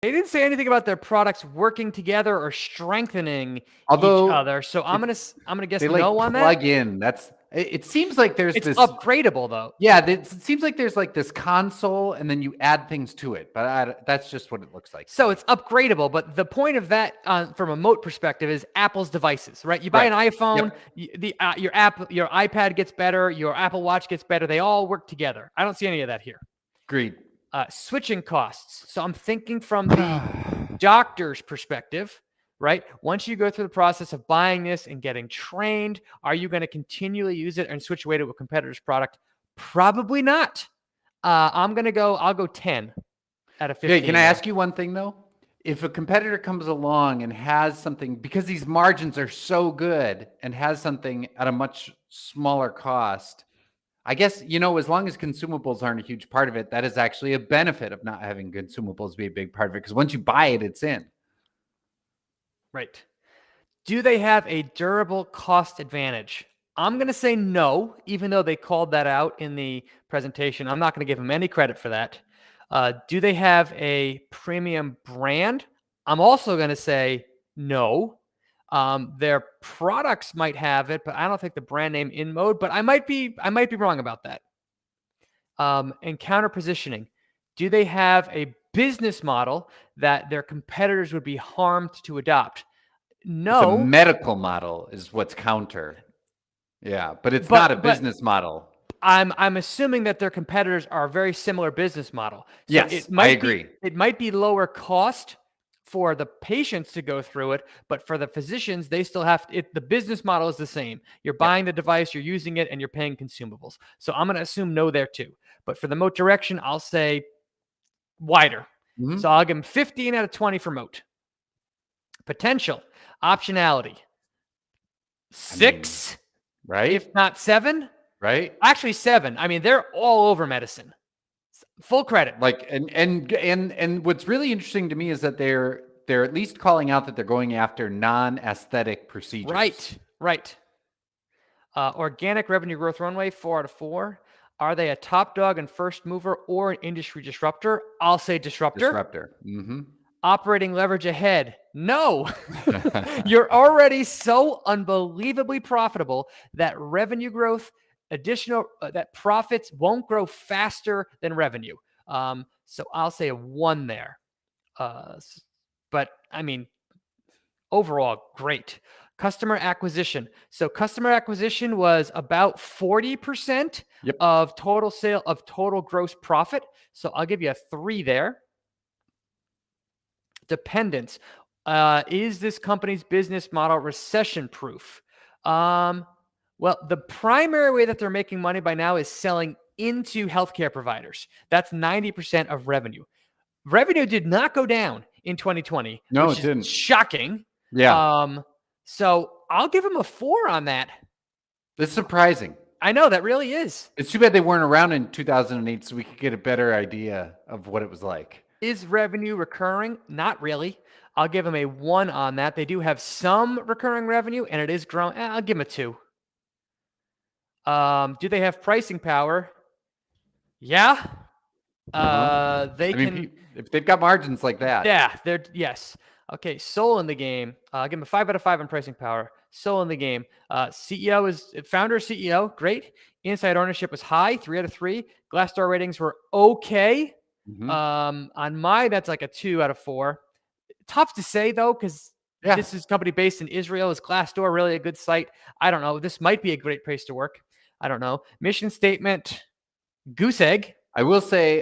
A: They didn't say anything about their products working together or strengthening each other. So I'm gonna guess no on that.
B: Plug in. It seems like it's
A: upgradable though.
B: Yeah, it seems like there's like this console and then you add things to it, but that's just what it looks like.
A: So it's upgradable, but the point of that from a moat perspective is Apple's devices, right? You buy an iPhone, your iPad gets better, your Apple Watch gets better. They all work together. I don't see any of that here.
B: Agreed.
A: Switching costs. So I'm thinking from the doctor's perspective, right? Once you go through the process of buying this and getting trained, are you going to continually use it and switch away to a competitor's product? Probably not. I'll go 10 out of 15.
B: Yeah, can I ask you one thing though? If a competitor comes along and has something, because these margins are so good and has something at a much smaller cost, I guess, as long as consumables aren't a huge part of it, that is actually a benefit of not having consumables be a big part of it. Because once you buy it, it's in.
A: Right. Do they have a durable cost advantage? I'm going to say no, even though they called that out in the presentation. I'm not going to give them any credit for that. Do they have a premium brand? I'm also going to say no. Their products might have it, but I don't think the brand name InMode. But I might be wrong about that. And counter positioning. Do they have a business model that their competitors would be harmed to adopt?
B: It's a
A: No.
B: medical model is what's counter. Yeah, but it's not a
A: But
B: business model.
A: I'm assuming that their competitors are a very similar business model. So
B: Yes, I agree.
A: It might be lower cost for the patients to go through it, but for the physicians, they still have to, the business model is the same. You're buying the device, you're using it, and you're paying consumables. So I'm going to assume no there too. But for the moat direction, I'll say wider.
B: Mhm.
A: So I'll give them 15 out of 20 for moat. Potential, optionality, 6,
B: right?
A: if not 7.
B: Right?
A: Actually, 7. I mean, they're all over medicine. Full credit.
B: Like, and what's really interesting to me is that they're at least calling out that they're going after non-aesthetic procedures.
A: Right. Organic revenue growth runway, 4 out of 4. Are they a top dog and first mover or an industry disruptor? I'll say disruptor.
B: Mm-hmm.
A: Operating leverage ahead. No. You're already so unbelievably profitable that revenue growth, that profits won't grow faster than revenue. So I'll say a 1 there. But I mean, overall, great. Customer acquisition. So customer acquisition was about 40%
B: Yep.
A: of total gross profit. So I'll give you a 3 there. Dependence. Is this company's business model recession proof? Well, the primary way that they're making money by now is selling into healthcare providers. That's 90% of revenue. Revenue did not go down in 2020,
B: No,
A: which
B: it
A: is
B: didn't.
A: shocking.
B: Yeah.
A: So I'll give them a 4 on that.
B: It's surprising.
A: I know, that really is.
B: It's too bad they weren't around in 2008 so we could get a better idea of what it was like.
A: Is revenue recurring? Not really. I'll give them a 1 on that. They do have some recurring revenue, and it is growing. I'll give them a 2. Do they have pricing power? Yeah. They can.
B: If they've got margins like that.
A: Yeah, yes. Okay, soul in the game. I'll give him a 5 out of 5 on pricing power. Soul in the game. Founder CEO, great. Inside ownership was high, 3 out of 3. Glassdoor ratings were okay.
B: Mhm.
A: On my, that's like a 2 out of 4. Tough to say though, because this is a company based in Israel. Is Glassdoor really a good site? I don't know. This might be a great place to work. I don't know. Mission statement, goose egg.
B: I will say,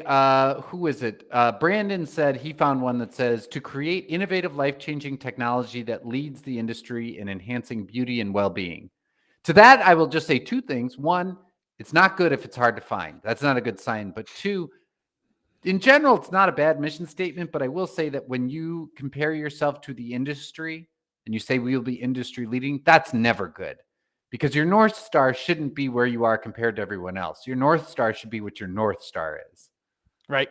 B: who is it? Brandon said he found one that says to create innovative, life-changing technology that leads the industry in enhancing beauty and well-being. To that, I will just say 2 things. 1, it's not good if it's hard to find. That's not a good sign. But 2, in general, it's not a bad mission statement. But I will say that when you compare yourself to the industry and you say we will be industry leading, that's never good. Because your North Star shouldn't be where you are compared to everyone else. Your North Star should be what your North Star is.
A: Right.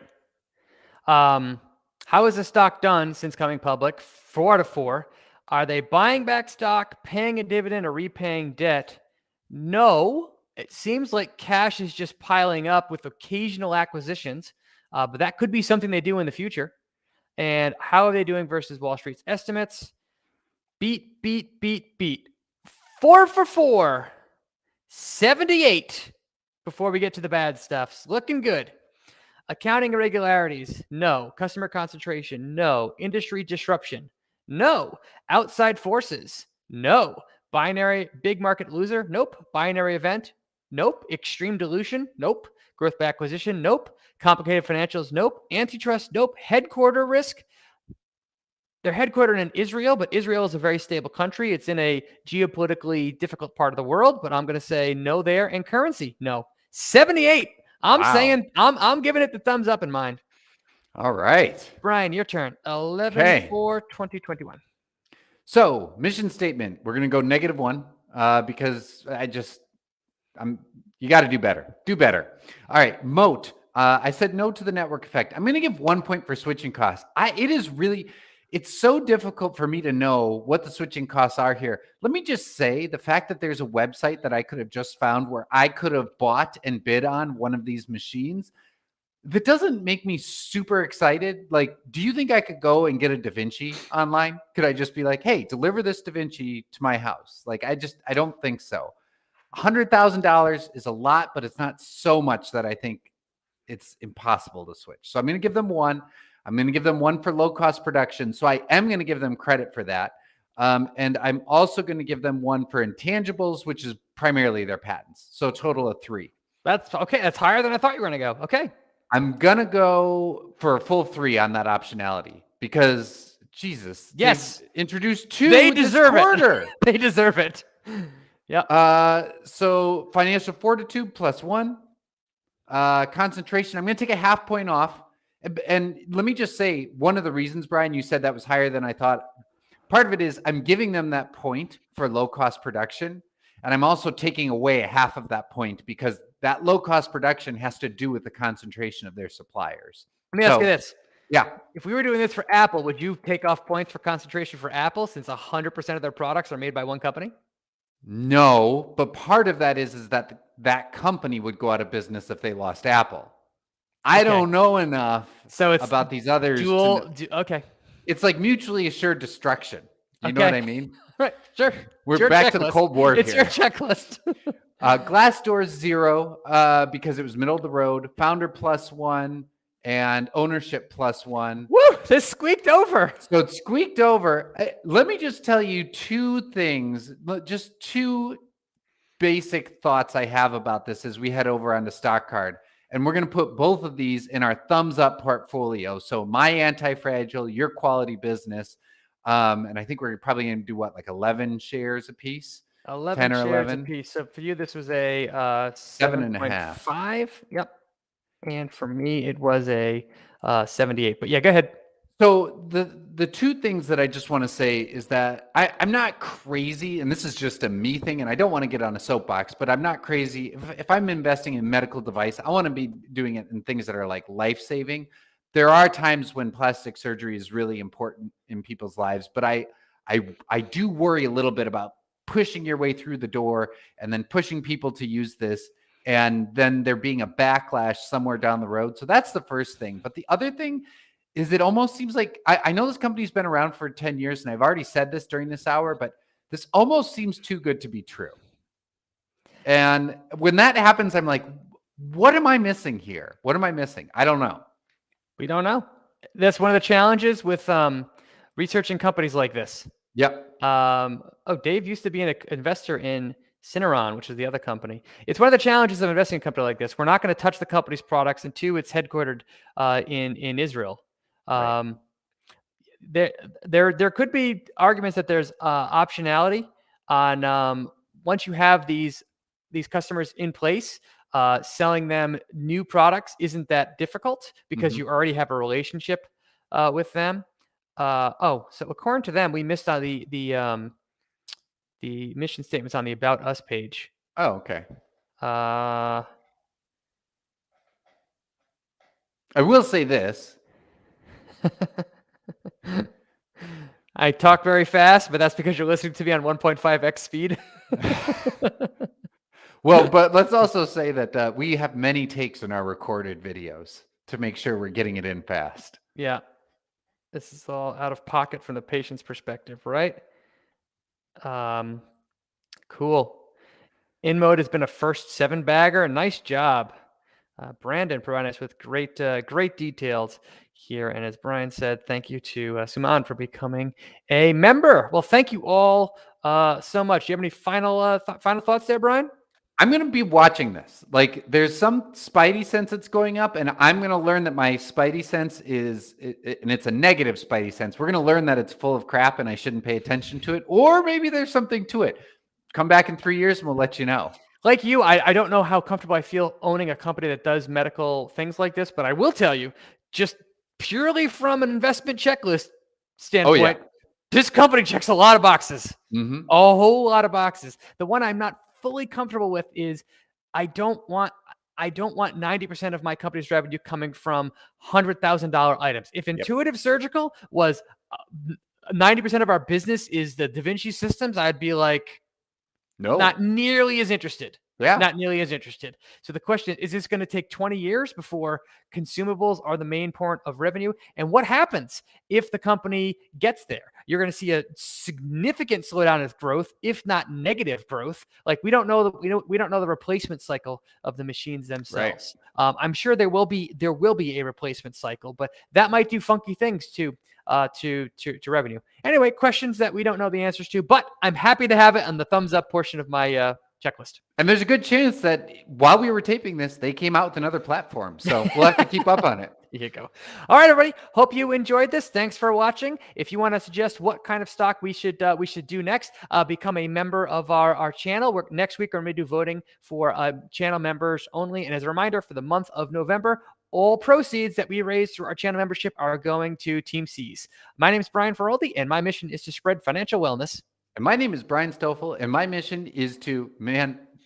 A: How has the stock done since coming public? 4 out of 4. Are they buying back stock, paying a dividend, or repaying debt? No. It seems like cash is just piling up with occasional acquisitions, but that could be something they do in the future. And how are they doing versus Wall Street's estimates? Beat. 4 for 4. 78 before we get to the bad stuff. Looking good. Accounting irregularities? No. Customer concentration? No. Industry disruption? No. Outside forces? No. Binary big market loser? Nope. Binary event? Nope. Extreme dilution? Nope. Growth by acquisition? Nope. Complicated financials? Nope. Antitrust? Nope. Headquarter risk? They're headquartered in Israel, but Israel is a very stable country. It's in a geopolitically difficult part of the world, but I'm going to say no there. And currency? No. 78. I'm saying I'm giving it the thumbs up in mind.
B: All right.
A: Brian, your turn. 11 for 2021.
B: So mission statement, we're going to go -1 because you got to do better. Do better. All right. Moat. I said no to the network effect. I'm going to give 1 point for switching costs. It's so difficult for me to know what the switching costs are here. Let me just say the fact that there's a website that I could have just found where I could have bought and bid on one of these machines. that doesn't make me super excited. Like, do you think I could go and get a Da Vinci online? Could I just be like, hey, deliver this Da Vinci to my house? Like, I don't think so. $100,000 is a lot, but it's not so much that I think it's impossible to switch. So I'm going to give them one. I'm going to give them one for low cost production. So I am going to give them credit for that. And I'm also going to give them one for intangibles, which is primarily their patents. So a total of 3.
A: That's okay. That's higher than I thought you were going to go. Okay.
B: I'm going to go for a full 3 on that optionality because Jesus,
A: yes,
B: introduced 2.
A: They deserve
B: it.
A: They deserve it.
B: Yeah. So financial fortitude +1. Concentration, I'm going to take a half point off. And let me just say, one of the reasons, Brian, you said that was higher than I thought. Part of it is I'm giving them that point for low cost production. And I'm also taking away a half of that point because that low cost production has to do with the concentration of their suppliers.
A: Let me ask you this.
B: Yeah.
A: If we were doing this for Apple, would you take off points for concentration for Apple since 100% of their products are made by one company?
B: No, but part of that is that that company would go out of business if they lost Apple. I don't know enough about these others.
A: Okay.
B: It's like mutually assured destruction. You know what I mean?
A: Right. Sure.
B: We're back to the Cold War
A: it's
B: here.
A: It's your checklist.
B: Glassdoor 0 because it was middle of the road. Founder +1 and ownership +1.
A: Woo! This squeaked over.
B: So it squeaked over. Let me just tell you 2 things, just 2 basic thoughts I have about this as we head over onto Stock Card. And we're going to put both of these in our thumbs up portfolio. So my anti-fragile, your quality business. And I think we're probably going to do what, like 11 shares a piece?
A: 11
B: 10 or
A: shares
B: 11?
A: a piece. So for you, this was a
B: 7.5.
A: Yep. And for me, it was a 78. But yeah, go ahead.
B: So the 2 things that I just want to say is that I'm not crazy, and this is just a me thing, and I don't want to get on a soapbox, but I'm not crazy. If I'm investing in medical device, I want to be doing it in things that are like life-saving. There are times when plastic surgery is really important in people's lives, but I do worry a little bit about pushing your way through the door and then pushing people to use this, and then there being a backlash somewhere down the road. So that's the first thing. But the other thing is it almost seems like I know this company's been around for 10 years, and I've already said this during this hour, but this almost seems too good to be true. And when that happens, I'm like, what am I missing here? What am I missing? I don't know.
A: We don't know. That's one of the challenges with researching companies like this.
B: Yep.
A: Dave used to be an investor in Cineron, which is the other company. It's one of the challenges of investing in a company like this. We're not going to touch the company's products, and 2, it's headquartered in Israel.
B: Right.
A: There could be arguments that there's optionality on once you have these customers in place, selling them new products isn't that difficult because you already have a relationship with them. So according to them, we missed on the mission statements on the About Us page.
B: Oh, okay.
A: I
B: will say this.
A: I talk very fast, but that's because you're listening to me on 1.5x speed.
B: Well, but let's also say that we have many takes in our recorded videos to make sure we're getting it in fast.
A: Yeah. This is all out of pocket from the patient's perspective, right? Cool. InMode has been a first 7-bagger. Nice job. Brandon providing us with great details here. And as Brian said, thank you to Suman for becoming a member. Well, thank you all so much. Do you have any final thoughts there, Brian?
B: I'm going to be watching this. Like, there's some spidey sense that's going up, and I'm going to learn that my spidey sense and it's a negative spidey sense. We're going to learn that it's full of crap and I shouldn't pay attention to it. Or maybe there's something to it. Come back in 3 years and we'll let you know.
A: Like you, I don't know how comfortable I feel owning a company that does medical things like this, but I will tell you, just purely from an investment checklist standpoint, this company checks a lot of boxes. A whole lot of boxes. The one I'm not fully comfortable with is I don't want 90% of my company's revenue coming from $100,000 items. If Intuitive Surgical was 90% of our business is the Da Vinci systems, I'd be like,
B: no,
A: not nearly as interested.
B: Yeah.
A: Not nearly as interested. So the question is this going to take 20 years before consumables are the main point of revenue? And what happens if the company gets there? You're going to see a significant slowdown of growth, if not negative growth. Like we don't know the replacement cycle of the machines themselves.
B: Right.
A: I'm sure there will be a replacement cycle, but that might do funky things to revenue. Anyway, questions that we don't know the answers to, but I'm happy to have it on the thumbs up portion of my checklist.
B: And there's a good chance that while we were taping this, they came out with another platform. So we'll have to keep up on it.
A: There you go. All right, everybody. Hope you enjoyed this. Thanks for watching. If you want to suggest what kind of stock we should do next, become a member of our channel. Next week, we're going to do voting for channel members only. And as a reminder, for the month of November, all proceeds that we raise through our channel membership are going to Team C's. My name is Brian Feroldi, and my mission is to spread financial wellness.
B: And my name is Brian Stoffel, and my mission is to,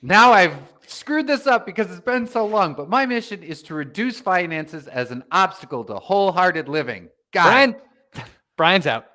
B: now I've screwed this up because it's been so long, but my mission is to reduce finances as an obstacle to wholehearted living.
A: Brian's out.